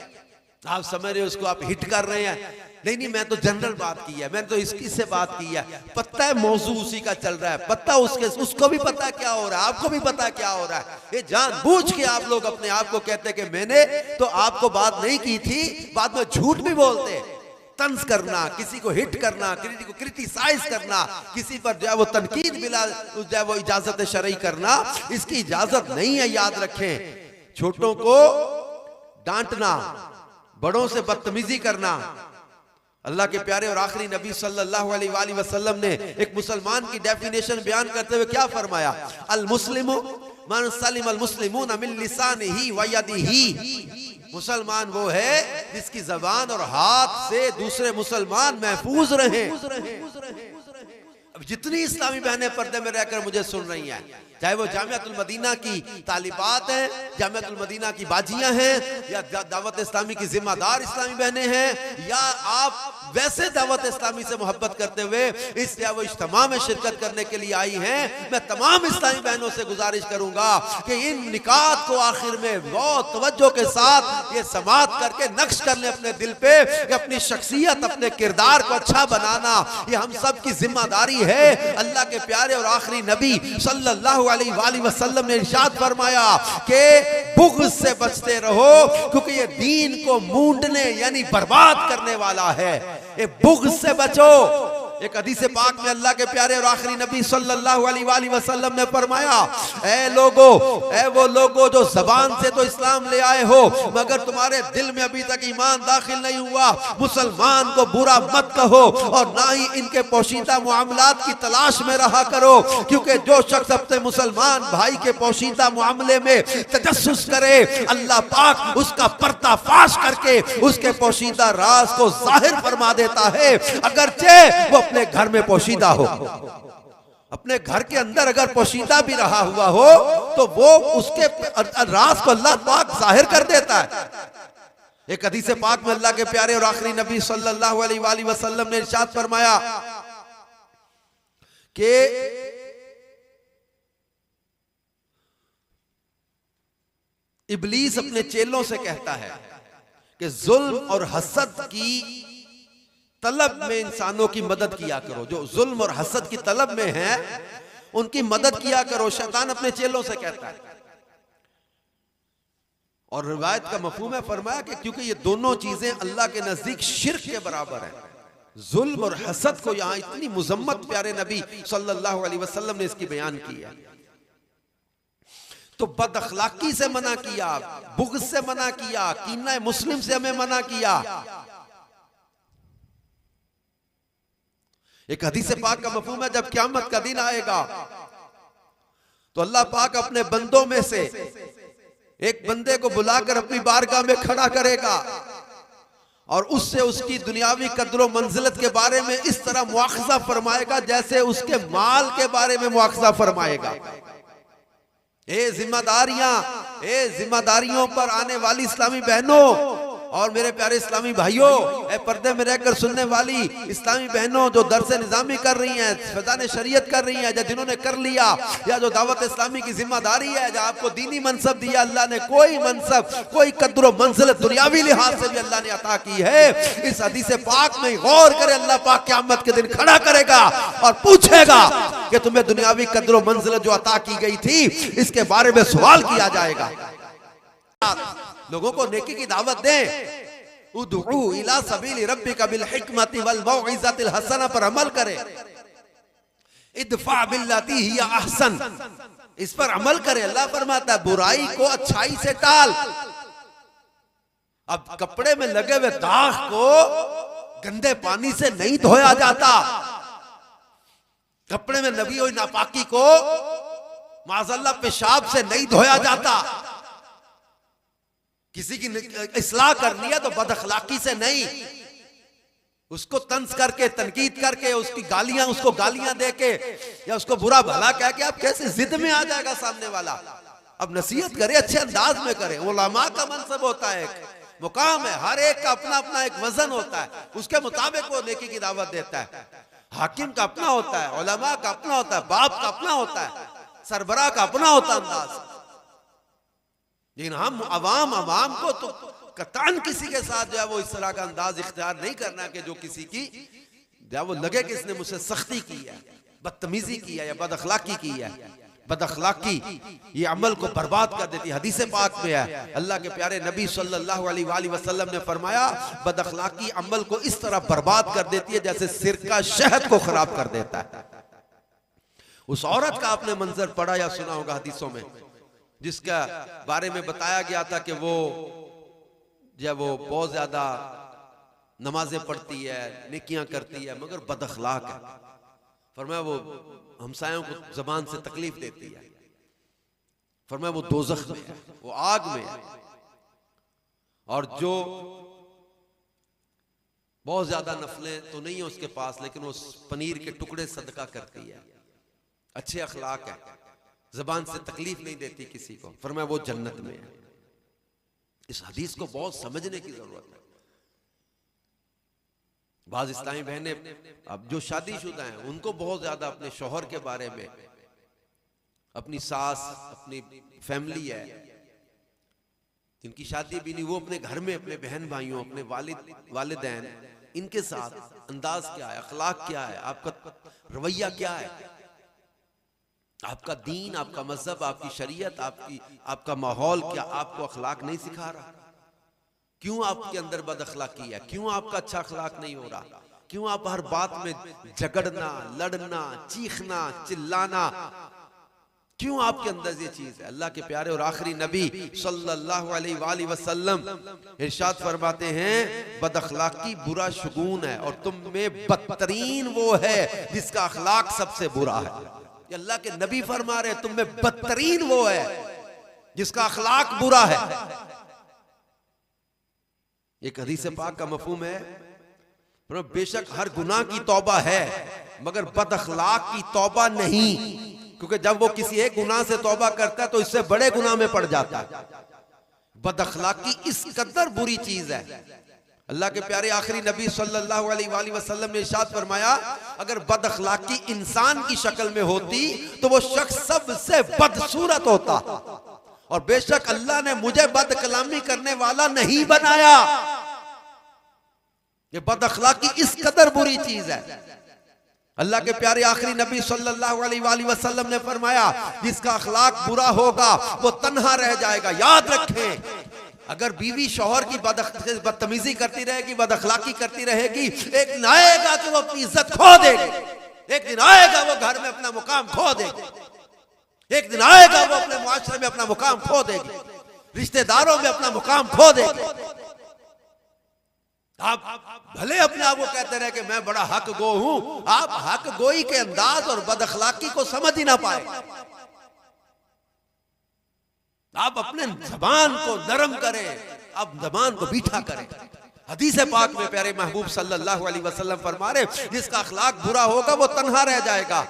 आप समझ रहे हो उसको आप हिट कर रहे हैं, नहीं मैं तो जनरल बात की है, मैं तो इससे बात की है, पता है मौजू उसी का चल रहा है, पता उसको भी पता क्या हो रहा है, आपको भी पता क्या हो रहा है। ये जानबूझ के आप लोग अपने आप को कहते कि मैंने तो आपको बात नहीं की थी, बाद में झूठ भी बोलते। तंज करना, किसी को हिट करना, किसी को क्रिटिसाइज करना, किसी पर जो है वो तनकीद बिला जो है वो इजाजत शरई करना, इसकी इजाजत नहीं है। याद रखें, छोटों को डांटना, बड़ों से बदतमीजी करना। अल्लाह के प्यारे और आखिरी नबी सल्लल्लाहु अलैहि वसल्लम ने एक मुसलमान की डेफिनेशन बयान करते हुए क्या फरमाया? अल मुस्लिमु मन सलिम अल मुस्लिमून मिन लिसानिही व यदिही। मुसलमान वो है जिसकी जबान और हाथ से दूसरे मुसलमान महफूज रहे। अब जितनी इस्लामी बहनें पर्दे में रहकर मुझे सुन रही हैं, चाहे वो जामियातुल मदीना की तालिबात हैं, जामियातुल मदीना की बाजियां हैं, या दावत इस्लामी की जिम्मेदार इस्लामी बहनें हैं, या आप वैसे दावत इस्लामी से मोहब्बत करते हुए इस वो इज्तिमा में शिरकत करने के लिए आई हैं, मैं तमाम इस्लामी बहनों से गुजारिश करूंगा कि इन निकात को आखिर में बहुत तवज्जो के साथ ये समात करके नक्श कर ले अपने दिल पे कि अपनी शख्सियत, अपने किरदार को अच्छा बनाना ये हम सब की जिम्मेदारी है। अल्लाह के प्यारे और आखिरी नबी सल्लल्लाहु अलैहि वसल्लम ने इरशाद फरमाया कि बुग़्ज़ से बचते रहो, क्योंकि ये दीन को मूंढने यानी बर्बाद करने वाला है। ये बुग़्ज़ से बचो। एक हदीस पाक में अल्लाह के प्यारे और आखिरी नबी सल्लल्लाहु अलैहि वसल्लम ने फरमाया, ऐ लोगो, ऐ वो लोगो जो जबान से तो इस्लाम ले आए हो मगर तुम्हारे दिल में अभी तक ईमान दाखिल नहीं हुआ, मुसलमान को बुरा मत कहो और ना ही इनके पोशीदा मामलात की तलाश में रहा करो, क्योंकि जो शख्स अपने मुसलमान भाई के पोशीदा मामले में तजस्सुस करे, अल्लाह पाक उसका पर्दाफाश करके उसके पोशीदा राज को जाहिर फरमा देता है। अगरचे वो अपने घर में पोशीदा हो, अपने घर के अंदर अगर पोशीदा भी रहा हुआ हो तो वो उसके राज को अल्लाह पाक जाहिर कर देता है। एक हदीस पाक में अल्लाह के प्यारे और आखिरी नबी सल्लल्लाहु अलैहि वसल्लम ने इरशाद फरमाया कि इब्लीस अपने चेलों से कहता है कि जुल्म और हसद की तलब में इंसानों की मदद किया करो, जो जुल्म और हसद की तलब में है उनकी मदद किया करो। शैतान अपने चेलों से कहता है। और रिवायत का मफहूम है, फरमाया कि क्योंकि ये दोनों चीजें अल्लाह के नजदीक शिर्क के बराबर है। जुल्म और हसद को यहां इतनी मुजम्मत प्यारे नबी सल्लल्लाहु अलैहि वसल्लम ने इसकी बयान की है। तो बद अखलाकी से मना किया, बुग़्ज़ से मना किया, कीना मुस्लिम से हमें मना किया। एक हदीस पाक का मफहूम है, जब क़यामत का दिन आएगा तो अल्लाह पाक अपने बंदों में से एक बंदे को बुलाकर अपनी बारगाह में खड़ा करेगा और उससे उसकी दुनियावी कद्र मंजिलत के बारे में इस तरह मुआखजा फरमाएगा जैसे उसके माल के बारे में मुआखजा फरमाएगा। ए जिम्मेदारियों पर आने वाली इस्लामी बहनों और मेरे प्यारे इस्लामी भाइयों, ए पर्दे में रहकर सुनने वाली इस्लामी बहनों जो दर्स निज़ामी कर रही हैं, फैज़ान शरीयत कर रही हैं, या जिन्होंने कर लिया, या जो दावत इस्लामी की जिम्मेदारी है, जो आपको दीनी मनसब दिया अल्लाह ने, कोई मनसब कोई कद्र मंजिलत दुनियावी लिहाज से भी अल्लाह ने अता की है, इस हदीस पाक में गौर करे। अल्लाह पाक क़यामत के दिन खड़ा करेगा और पूछेगा कि तुम्हें दुनियावी कद्र मंजिलत जो अता की गई थी इसके बारे में सवाल किया जाएगा। लोगों को नेकी की दावत दें, उदउ इला सबील रब्बिका बिल हिकमति वल मौइज़तिल हसना पर अमल करें, इदफा बिल्लती हिया अहसन, इस पर अमल करें। अल्लाह फरमाता है बुराई को अच्छाई से टाल। अब कपड़े में लगे हुए दाग को गंदे पानी से नहीं धोया जाता, कपड़े में लगी हुई नापाकी को माज़अल्लाह पेशाब से नहीं धोया जाता। किसी की इस्लाह करनी है तो बदअखलाकी से नहीं, उसको तंज करके, तनकीद करके, उसको गालियां दे के या उसको बुरा भला कह के आप कैसे जिद में आ जाएगा सामने वाला। अब नसीहत करे, अच्छे अंदाज में करे। उलमा का मनसब होता है, एक मुकाम है, हर एक का अपना अपना एक वजन होता है, उसके मुताबिक वो नेकी की दावत देता है। हाकिम का अपना होता है, उलमा का अपना होता है, बाप का अपना होता है, सरबराह का अपना होता अंदाज। लेकिन हम अवाम को तो कतान किसी के साथ जो है वो इस तरह का अंदाज इख्तियार नहीं करना कि जो किसी की जो वो लगे कि इसने मुझसे सख्ती की है, बदतमीजी की है या बदअखलाकी की है। बदअखलाकी ये अमल को बर्बाद कर देती है। हदीस पाक में है, अल्लाह के प्यारे नबी सल्लल्लाहु अलैहि वसल्लम ने फरमाया बदअखलाकी अमल को इस तरह बर्बाद कर देती है जैसे सिरका शहद को खराब कर देता है। उस औरत का आपने मंजर पढ़ा या सुना होगा हदीसों में, जिसका बारे में बताया गया था कि वो जब वो बहुत ज्यादा नमाजें पढ़ती है, नेकियां करती है, मगर बदअखलाक है। फरमाया वो हमसायों को जबान से तकलीफ देती है। फरमाया वो दोज़ख में है, वो आग में है। और जो बहुत ज्यादा नफलें तो नहीं है उसके पास, लेकिन वो पनीर के टुकड़े सदका करती है, अच्छे अखलाक है, जबान से तकलीफ नहीं देती किसी को। फरमाया वो जन्नत में है। इस हदीस को बहुत समझने की जरूरत है। बाज इस्लामी बहनें अब जो शादीशुदा हैं उनको बहुत ज्यादा अपने शौहर के बारे में, अपनी सास, अपनी फैमिली है जिनकी शादी भी नहीं, वो अपने घर में अपने बहन भाइयों, अपने वालिदैन, इनके साथ अंदाज क्या है, अखलाक क्या है, आपका रवैया क्या है, आपका दीन, आपका मजहब, आपकी शरीयत, आपका माहौल क्या आपको अखलाक नहीं सिखा रहा? क्यों आपके अंदर बद अखलाकी है? क्यों आपका अच्छा अखलाक नहीं हो रहा? क्यों आप हर बात में झगड़ना, लड़ना, चीखना, चिल्लाना, क्यों आपके अंदर ये चीज है? अल्लाह के प्यारे और आखिरी नबी सल्लल्लाहु अलैहि वसल्लम इरशाद फरमाते हैं बद अखलाकी बुरा शुगून है और तुम में बदतरीन वो है जिसका अखलाक सबसे बुरा है। अल्लाह के नबी फरमा रहे तुम में बदतरीन वो है जिसका अखलाक बुरा है। एक हदीस पाक का मफहूम है, बेशक हर गुनाह की तौबा है मगर बद अखलाक की तौबा नहीं, क्योंकि जब वो किसी एक गुनाह से तौबा करता है तो इससे बड़े गुनाह में पड़ जाता है। बद अखलाकी इस कदर बुरी चीज है। अल्लाह के प्यारे आखिरी नबी सल्लल्लाहु अलैहि वसल्लम ने इरशाद फरमाया अगर बद अखलाकी इंसान की शक्ल में होती तो वो शख्स सबसे बदसूरत होता और बेशक अल्लाह ने मुझे बद कलामी करने वाला नहीं बनाया। ये बद अखलाकी इस कदर बुरी चीज है। अल्लाह के प्यारे आखिरी नबी सल्लल्लाहु अलैहि वसल्लम ने फरमाया, जिसका अखलाक बुरा होगा वो तन्हा रह जाएगा। याद रखें, अगर बीवी शौहर की बदतमीजी करती रहेगी, बद अखलाकी करती रहेगी, एक दिन आएगा कि वो अपनी इज्जत खो देगी, एक दिन आएगा वो घर में अपना मुकाम खो देगी, एक दिन आएगा वो अपने मुआशरे में अपना मुकाम खो देगी, रिश्तेदारों में अपना मुकाम खो देगी। आप भले अपने आप को कहते रहे कि मैं बड़ा हक गो हूं, आप हक गोई के अंदाज और बद अखलाकी को समझ ही ना पाए। आप अपने जबान को नरम करें, आप जबान को मीठा करें। हदीस पाक में प्यारे महबूब सल्लल्लाहु अलैहि वसल्लम फरमा रहे, जिसका अखलाक बुरा होगा वो तन्हा रह जाएगा,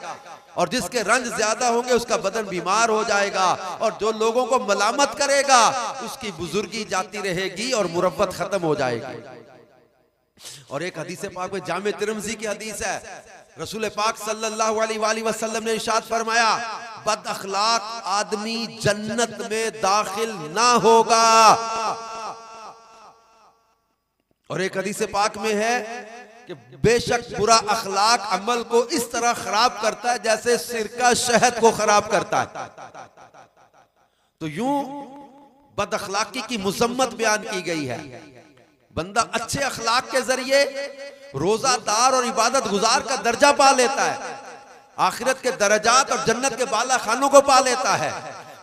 और जिसके रंज ज्यादा होंगे उसका बदन बीमार हो जाएगा, और जो लोगों को मलामत करेगा उसकी बुजुर्गी जाती रहेगी और मुरब्बत खत्म हो जाएगी। और एक हदीस पाक में जामे तिरमिज़ी की हदीस है, रसूल पाक सल्लल्लाहु अलैहि वसल्लम ने इरशाद फरमाया, बद अखलाक आदमी जन्नत में दाखिल ना होगा। और एक हदीस पाक में है कि बेशक बुरा अखलाक अमल को इस तरह खराब करता है जैसे सिरका शहद को खराब करता है। तो यूं बद अखलाकी की मुजम्मत बयान की गई है। बंदा अच्छे अखलाक के जरिए रोजादार और इबादत गुजार का दर्जा पा लेता है, आखिरत के दर्जात और जन्नत के बाला खानों को पा लेता है।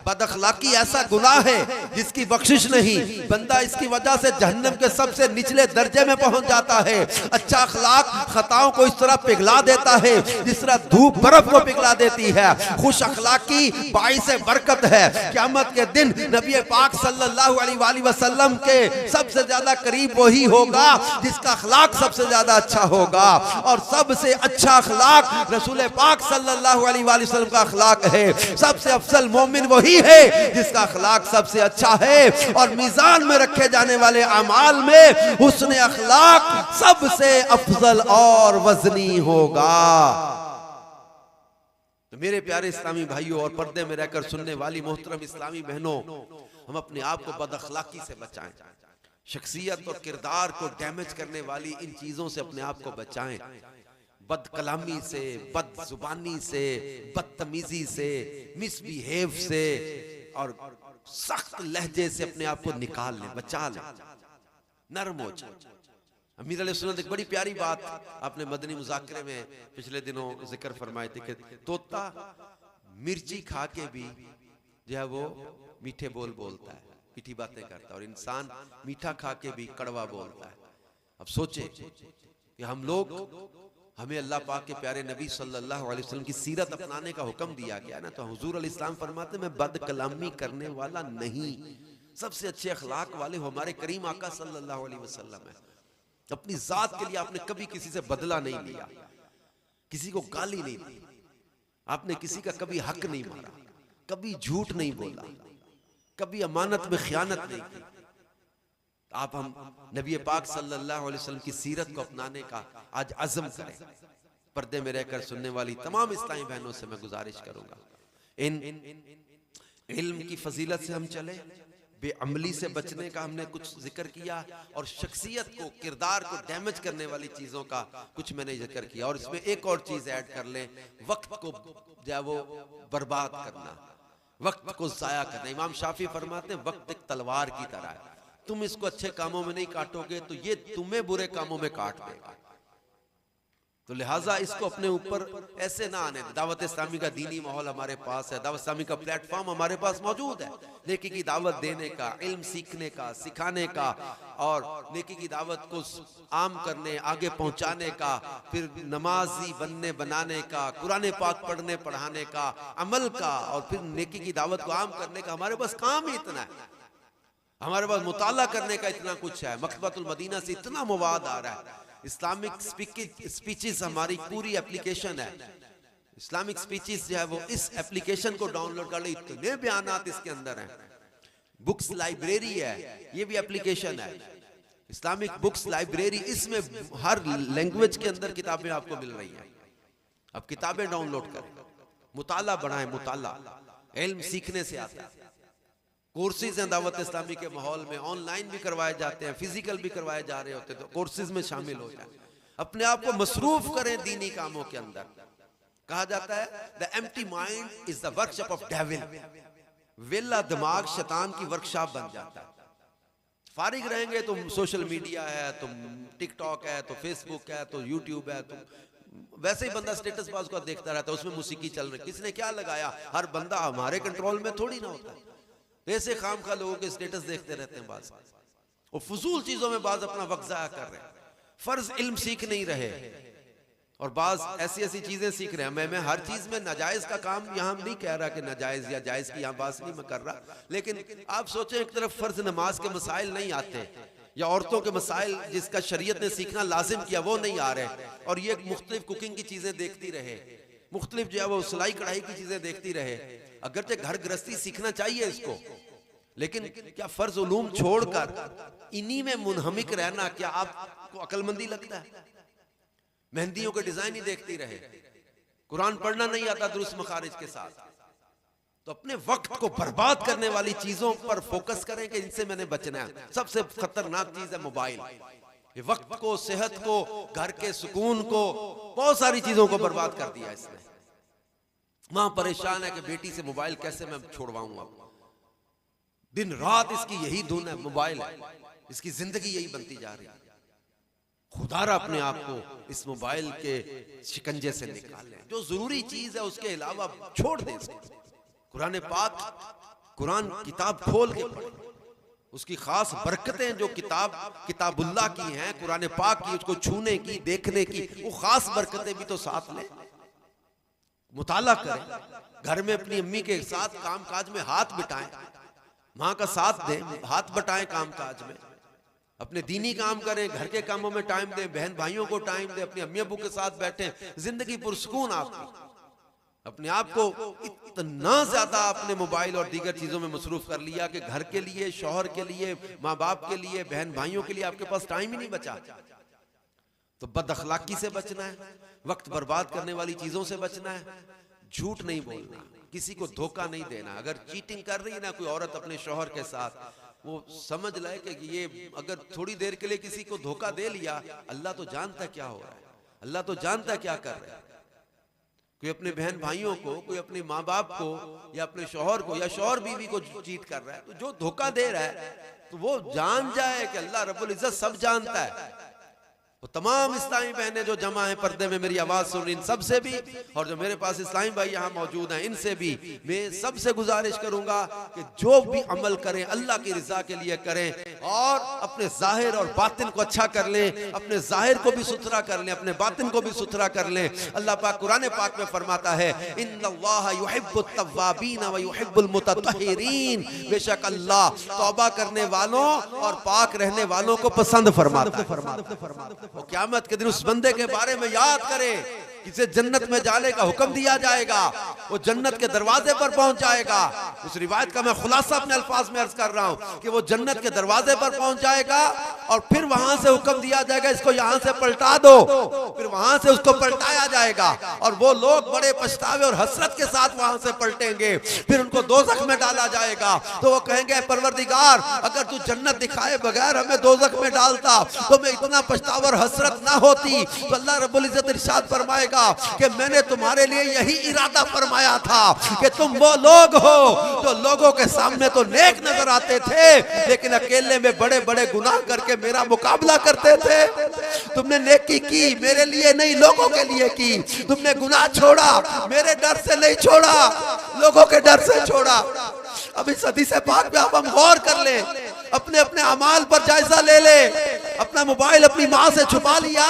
बद अखलाकी ऐसा गुनाह है जिसकी बख्शिश नहीं, बंदा इसकी वजह से जहन्नम के सबसे निचले दर्जे में पहुंच जाता है। अच्छा अखलाक खताओं को इस तरह पिघला देता है जिस तरह धूप बर्फ को पिघला देती है। खुश अखलाकी बाइस बरकत है। क़यामत के दिन नबी पाक सल्लल्लाहु अलैहि वसल्लम के सबसे ज्यादा करीब वही होगा जिसका अखलाक सबसे ज्यादा अच्छा होगा, और सबसे अच्छा अखलाक रसूल पाक सल्लल्लाहु अलैहि वसल्लम का अखलाक है। सबसे अफजल मोमिन वही है जिसका अखलाक सबसे अच्छा है, और मीजान में रखे जाने वाले अमाल में हुस्न अखलाक सबसे अफजल और वजनी होगा। तो मेरे प्यारे इस्लामी भाइयों और पर्दे में रहकर सुनने वाली मोहतरम इस्लामी बहनों, हम अपने आप को बद अखलाकी से बचाएं, शख्सियत और किरदार को डैमेज करने वाली इन चीजों से अपने आप को बचाएं, बद कलामी से, बद जुबानी से, बदतमीजी से, मिसबिहेव से और सख्त लहजे से अपने आप को निकाल लें, बचा लें, नरम हो जाए। अमीर अलैहि सुन्नत एक बड़ी प्यारी बात आपने मदनी मुज़ाकरे में पिछले दिनों जिक्र फरमाए थे कि तोता मिर्ची खा के भी जो है वो मीठे बोल बोलता है, मीठी बातें करता है, और इंसान मीठा खा के भी कड़वा बोलता है। अब सोचे कि हम लोग, हमें अल्लाह पाक के प्यारे नबी सल्लल्लाहु अलैहि वसल्लम की सीरत अपनाने का हुक्म दिया गया ना, तो हुजूर अलैहिस्सलाम फरमाते मैं बद कलामी करने वाला नहीं, सबसे अच्छे अखलाक वाले हमारे करीम आका सल्लल्लाहु अलैहि वसल्लम है। अपनी जात के लिए आपने कभी किसी से बदला नहीं लिया, किसी को गाली नहीं दी, आपने किसी का कभी हक नहीं मारा, कभी झूठ नहीं बोला, कभी अमानत में खयानत नहीं की। आप हम नबी पाक सल्लल्लाहु अलैहि वसल्लम की सीरत को अपनाने का आज अज़्म करें। पर्दे में रहकर सुनने वाली तमाम इस्लामी बहनों से मैं गुजारिश करूंगा, इन इल्म की फजीलत से हम चले, बेअमली से बचने का हमने कुछ जिक्र किया, और शख्सियत को, किरदार को डैमेज करने वाली चीजों का कुछ मैंने जिक्र किया। और इसमें एक और चीज ऐड कर लें, वक्त को जो है वो बर्बाद करना, वक्त को जाया करना। इमाम शाफी फरमाते हैं वक्त एक तलवार की तरह है, तुम इसको अच्छे कामों में नहीं काटोगे तो ये तुम्हें बुरे कामों में काट देगा। तो लिहाजा इसको अपने ऊपर ऐसे ना आने दे। दावत इस्लामी का दीनी माहौल हमारे पास है, दावत इस्लामी का प्लेटफॉर्म हमारे पास मौजूद है, नेकी की दावत देने का, इल्म सीखने का, सिखाने का, और नेकी की दावत को आम करने, आगे पहुंचाने का, फिर नमाजी बनने बनाने का, कुरान पाक पढ़ने पढ़ाने का, अमल का, और फिर नेकी की दावत को आम करने का। हमारे पास काम ही इतना है, हमारे पास मुताला करने का इतना कुछ है, मकतबतुल मदीना से इतना मवाद आ रहा है, इस्लामिक स्पीचेस हमारी पूरी एप्लीकेशन है, इस्लामिक स्पीचेस जो है वो इस एप्लीकेशन को डाउनलोड कर ले, इतने बयानात इसके अंदर हैं। बुक्स लाइब्रेरी है, ये भी एप्लीकेशन है, इस्लामिक बुक्स लाइब्रेरी, इसमें हर लैंग्वेज के अंदर किताबें आपको मिल रही हैं। अब किताबें डाउनलोड करें, मुताला बढ़ाएं, मुताला इल्म सीखने से आता है। कोर्सेज हैं दावत इस्लामी के माहौल में, ऑनलाइन भी करवाए जाते हैं, फिजिकल भी करवाए जा रहे होते, तो कोर्सेज में शामिल हो जाए, अपने आप को मसरूफ करें दीनी कामों के अंदर। कहा जाता है the empty mind is the workshop of devil, वेला दिमाग शैतान की वर्कशॉप बन जाता है। फारिग रहेंगे तो सोशल मीडिया है, तो टिकटॉक है, तो फेसबुक है, तो यूट्यूब है, तो वैसे ही बंदा स्टेटस बाज को देखता रहता है, उसमें मौसीकी चल रही, किसने क्या लगाया, हर बंदा हमारे कंट्रोल में थोड़ी ना होता है। तो ऐसे खाम खा लोगों के स्टेटस देखते रहते हैं, बाज और फजूल चीजों में बाज अपना वक्त ज़ाया कर रहे हैं, फर्ज इल्म सीख नहीं रहे, और बाज ऐसी ऐसी चीजें सीख रहे हैं। मैं हर चीज में नाजायज का काम यहाँ नहीं कह रहा कि नाजायज या जायज की यहाँ बात नहीं मैं कर रहा, लेकिन आप सोचें एक तरफ फर्ज नमाज के मसाइल नहीं आते, या औरतों के मसाइल जिसका शरीयत ने सीखना लाजिम किया वो नहीं आ रहे, और ये मुख्तलिफ कुकिंग की चीजें देखती रहे, मुख्तलिफ जो है वो सिलाई कढ़ाई की चीजें देखती रहे। अगरचे घर गृहस्थी सीखना चाहिए इसको, लेकिन क्या फर्ज उलूम छोड़कर इन्हीं में मुनहमिक रहना क्या आपको अक्लमंदी लगता है? मेहंदियों के डिजाइन ही देखती रहे, कुरान पढ़ना नहीं आता दुरुस्त मखारिज के साथ, तो अपने वक्त को बर्बाद करने वाली चीजों पर फोकस करें कि इनसे मैंने बचना है। सबसे खतरनाक चीज है मोबाइल, ये वक्त को, सेहत को, घर के सुकून को, बहुत सारी चीजों को बर्बाद कर दिया इसने। मां परेशान है कि बेटी से मोबाइल कैसे मैं छुड़वाऊं, दिन रात इसकी यही धुन है, मोबाइल है, इसकी जिंदगी यही बनती जा रही है। खुदारा अपने आप को इस मोबाइल के शिकंजे से निकालें, जो जरूरी चीज है उसके अलावा छोड़ दें इसको। कुरान पाक, कुरान किताब खोल के पढ़ें, उसकी खास बरकतें जो किताबुल्लाह की हैं, कुरान पाक की, उसको छूने की, देखने की, वो खास बरकतें भी तो साथ लें, मुताला करें, घर में अपनी अम्मी के साथ काम काज में हाथ बिटाएं, माँ का साथ दें, हाथ बटाएं काम काज में, अपने दीनी काम करें, घर के कामों में टाइम दें, बहन भाइयों को टाइम दें, अपनी अम्मी अब्बू के साथ बैठें, जिंदगी पुरसकून आपकी। अपने आप को इतना ज्यादा अपने मोबाइल और दीगर चीजों में मसरूफ कर लिया कि घर के लिए, शौहर के लिए, माँ बाप के लिए, बहन भाइयों के लिए आपके पास टाइम ही नहीं बचा। तो बद अखलाकी से बचना है, वक्त बर्बाद करने वाली चीजों से बचना है, झूठ नहीं बोलना, किसी को धोखा नहीं देना। अगर चीटिंग कर रही है ना कोई औरत अपने शौहर के साथ, वो समझ लाए कि ये अगर थोड़ी देर के लिए किसी को धोखा दे लिया, अल्लाह तो जानता क्या हो रहा है, अल्लाह तो जानता क्या कर रहा है। कोई अपने बहन भाइयों को, कोई अपने माँ बाप को, या अपने शौहर को, या शौहर बीवी को चीट कर रहा है, तो जो धोखा दे रहा है तो वो जान जाए कि अल्लाह रब्बुल इज्जत सब जानता है। वो तमाम इस्लामी बहनें जो जमा हैं पर्दे में, मेरी आवाज सुन रही, इन सबसे भी, और जो मेरे पास इस्लामी भाई यहाँ मौजूद हैं, इनसे भी मैं सबसे गुजारिश करूंगा कि जो भी अमल करें अल्लाह की रिजा के लिए करें, और अपने जाहिर और बातिन को अच्छा कर लें, अपने जाहिर को भी सुथरा कर लें, अपने बातिन को भी सुथरा कर लें। अल्लाह पाक कुरान पाक में फरमाता है, इन्नल्लाह युहिब्बुत तव्वाबीन व युहिब्बुल मुतत्तहिरीन, बेशक अल्लाह तौबा करने वालों और पाक रहने वालों को पसंद फरमाता है। वो क़यामत के दिन उस बंदे के बारे में याद करे जिसे जन्नत में जाने का हुक्म दिया जाएगा, वो जन्नत के दरवाजे पर पहुंच जाएगा। उस रिवायत का मैं खुलासा अपने अल्फाज में अर्ज कर रहा हूं कि वो जन्नत के दरवाजे पर पहुंच जाएगा, और फिर वहां से हुक्म दिया जाएगा इसको यहां से पलटा दो, फिर वहां से उसको पलटाया जाएगा, और वो लोग बड़े पछतावे और हसरत के साथ वहां से पलटेंगे, फिर उनको दोज़ख में डाला जाएगा। तो वो कहेंगे, परवरदिगार अगर तू जन्नत दिखाए बगैर हमें दोज़ख में डालता तो मैं इतना पछतावा और हसरत ना होती। तो अल्लाह रब्बुल इज्जत इरशाद फरमाएगा कि मैंने तुम्हारे लिए यही इरादा फरमाया था कि तुम वो लोग हो जो लोगों के सामने तो नेक नजर आते थे, लेकिन अकेले में बड़े बड़े गुनाह करके मेरा मुकाबला करते थे। तुमने नेकी की मेरे लिए नहीं, लोगों के लिए की। तुमने गुनाह छोड़ा मेरे डर से नहीं छोड़ा, लोगों के डर से छोड़ा। अब इस हदीस पाक पे अब हम गौर कर ले, अपने अपने अमाल पर जायजा ले ले। अपना मोबाइल अपनी माँ से छुपा लिया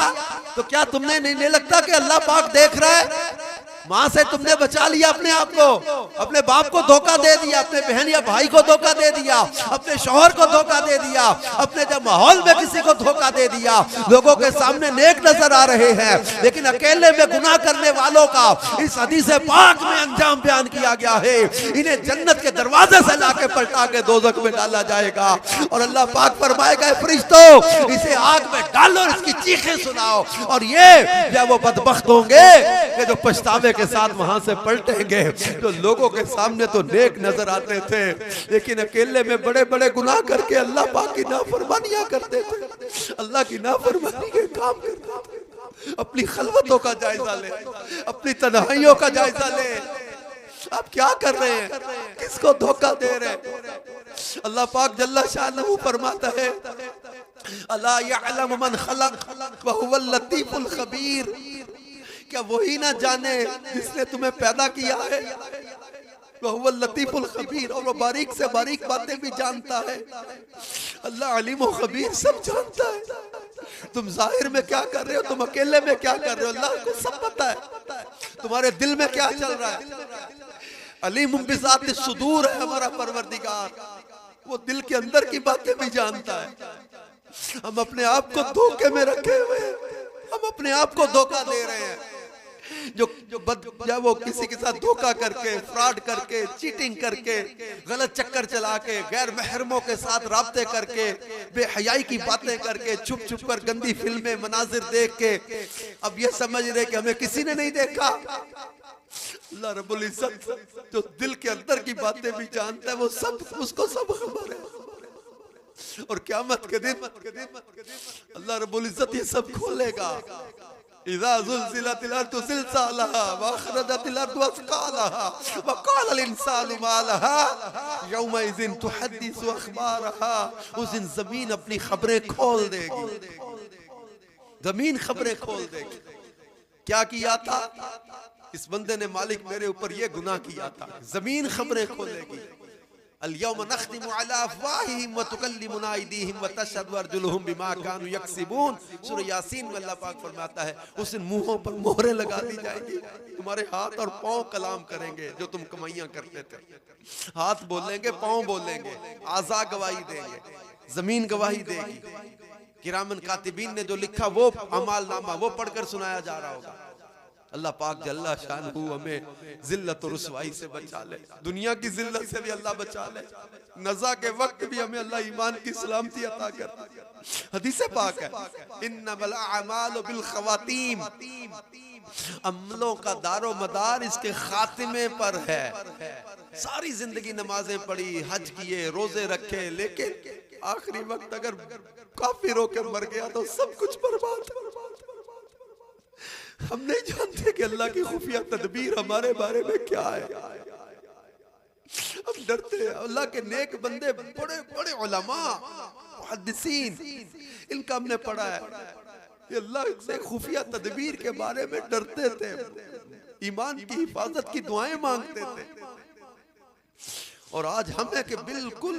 तो क्या तुमने नहीं लगता कि अल्लाह पाक देख रहा है? माँ से तुमने बचा लिया अपने आप को, अपने बाप को धोखा दे दिया, अपने बहन या भाई को धोखा दे दिया, अपने शौहर को धोखा दे दिया, अपने जब माहौल में किसी को धोखा दे दिया। लोगों के सामने नेक नजर आ रहे हैं, लेकिन अकेले में गुनाह करने वालों का इस हदीस पाक में अंजाम बयान किया गया है। इन्हें जन्नत के दरवाजे से लाके पलटा के दोज़ख में डाला जाएगा, और अल्लाह पाक फरमाएगा, फरिश्तों इसे आग में डालो, इसकी चीखें सुनाओ, और ये वो बदबख्त होंगे कि जो पछतावे काबे के साथ वहां से पलटेंगे। तो लोगों के सामने तो नेक नजर आते थे, लेकिन अकेले में बड़े बड़े गुनाह करके अल्लाह पाक की नाफरमानियां करते थे, अल्लाह की नाफरमानी के काम करते थे। अपनी खलवतों का जायजा ले, अपनी तन्हाइयों का जायजा ले। आप क्या कर रहे हैं, किसको धोखा दे रहे हैं? अल्लाह पाक जल्ला शानहू फरमाता है, अला यअलम मन खलक व हुवल लतीफुल खबीर। क्या वही ना जाने जिसने तुम्हें पैदा किया है? वह हुवल लतीफुल खबीर, और वो बारीक से बारीक बातें भी जानता है। अल्लाह अलीम व खबीर, सब जानता है। तुम जाहिर में क्या कर रहे हो, तुम अकेले में क्या कर रहे हो, अल्लाह को सब पता है। तुम्हारे दिल में क्या चल रहा है। अलीम बिज़ात सुदूर है हमारा परवरदिगार, वो दिल के अंदर की बातें भी जानता है। हम अपने आप को धोखे में रखे हुए हैं, हम अपने आप को धोखा दे रहे हैं। जब वो किसी के साथ धोखा करके, फ्रॉड करके, चीटिंग करके, गलत चक्कर चला के, गैर महरमों के साथ राब्ते करके, बेहयाई की बातें करके, छुप छुप कर गंदी फिल्में मनाजिर देख के अब ये समझ रहे कि हमें किसी ने नहीं देखा। अल्लाह रब्बुल इज्जत जो दिल के अंदर की बातें भी जानता है, वो सब, उसको सब खबर है। और क़यामत के दिन अल्लाह रब्बुल इज्जत ये सब खोलेगा। इज़ा ज़ुल्ज़िलतिल अर्दु ज़िलज़ालहा व अख़रजतिल अर्दु असक़ालहा व क़ालल इंसानु मा लहा यौमइज़िन तुहद्दिसु अख़बारहा। उस दिन ज़मीन अपनी खबरें खोल देगी, ज़मीन खबरें खोल देगी। क्या किया था इस बंदे ने, मालिक मेरे ऊपर ये गुनाह किया था, ज़मीन खबरें खोलेगी। अल-यौम नख़्तिमु अला अफ़वाहिहिम व तुकल्लिमुना अयदीहिम व तशहदु अर्जुलुहुम बिमा कानू यक्सिबून। सूरह यासीन में अल्लाह पाक फरमाता है, उस दिन मुंहों पर मोहरें लगा दी जाएंगी। तुम्हारे हाथ और पांव कलाम करेंगे जो तुम कमाइयां करते थे। हाथ बोलेंगे, पांव बोलेंगे, आज़ा गवाही देंगे, जमीन गवाही देगी। किरामन कातिबीन ने जो लिखा वो अमाल नामा वो पढ़कर सुनाया जा रहा होगा। अल्लाह पाक जल्ला शानहू हमें जिल्लत और रुसवाई से बचा ले, दुनिया की जिल्लत से भी अल्लाह बचा ले, नज़ा के वक्त भी हमें अल्लाह ईमान की सलामती अता कर। हदीस पाक है, इन्नमल अमालु बिल खवातीम, अमलों का दारो मदार इसके खातिमे पर है। सारी जिंदगी नमाजें पढ़ी, हज किए, रोजे रखे, लेकिन आखिरी वक्त अगर काफिर होकर मर गया तो सब कुछ बर्बाद। हम नहीं जानते कि अल्लाह की खुफिया तदबीर हमारे बारे में क्या है। हम डरते हैं। अल्लाह के नेक बंदे, बड़े बड़े उलमा, मुहद्दिसीन, इनका हमने पढ़ा है, ये अल्लाह से खुफिया तदबीर के बारे में डरते थे, ईमान की हिफाजत की दुआएं मांगते थे। और आज हम है कि बिल्कुल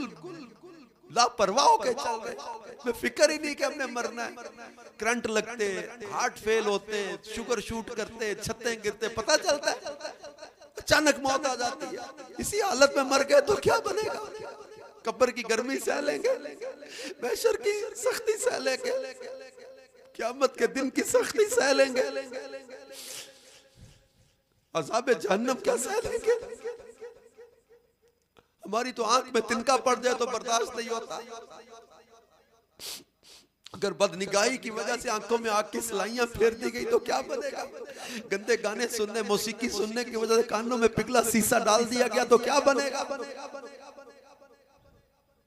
लापरवाह होके चल रहे, में फिक्र ही नहीं कि हमने मरना है। करंट लगते, हार्ट फेल होते, शुगर शूट करते, छतें गिरते, पता चलता है, अचानक मौत आ जाती है। इसी हालत में मर गए तो क्या बनेगा? कब्र की गर्मी सह लेंगे, महशर की सख्ती सह लेंगे, क़यामत के दिन की सख्ती सह लेंगे, अज़ाब जहन्नम क्या सह लेंगे? हमारी तो आंख में तिनका पड़ जाए तो बर्दाश्त नहीं होता। अगर बदनिगाही की वजह से आंखों में आग की सलाइयां फेर दी गई तो क्या बनेगा? गंदे गाने सुनने, मौसीकी सुनने की वजह से कानों में पिघला शीशा डाल दिया गया तो क्या बनेगा?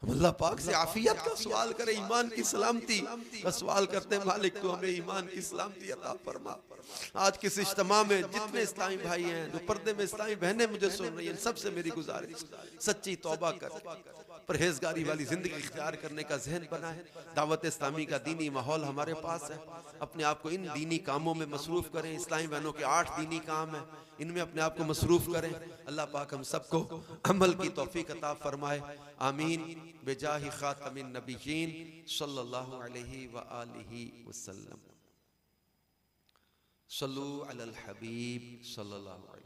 अल्लाह पाक से आफियत का सवाल करे, ईमान की सलामती का सवाल करते हैं, मालिक तू हमें ईमान की सलामती अता फरमा। आज किस इज्तिमा में जितने इस्लामी भाई हैं, जो पर्दे में इस्लामी बहनें मुझे सुन रही हैं, सबसे मेरी गुजारिश, सच्ची तौबा कर, परहेजगारी वाली जिंदगी इख्तियार करने का जहन बना है। दावत इस्लामी का दीनी माहौल हमारे पास है, अपने आप को इन दीनी कामों में मसरूफ करें। इस्लामी बहनों के 8 दीनी काम है, इनमें अपने आप को मसरूफ करें। अल्लाह पाक हम सबको अमल की तौफीक अता फरमाए, आमीन। बेजाही खातमिन नबीयीन सल्लल्लाहु अलैहि व आलिहि वसल्लम। सल्लु अलल हबीब सल्लल्लाहु अलैहि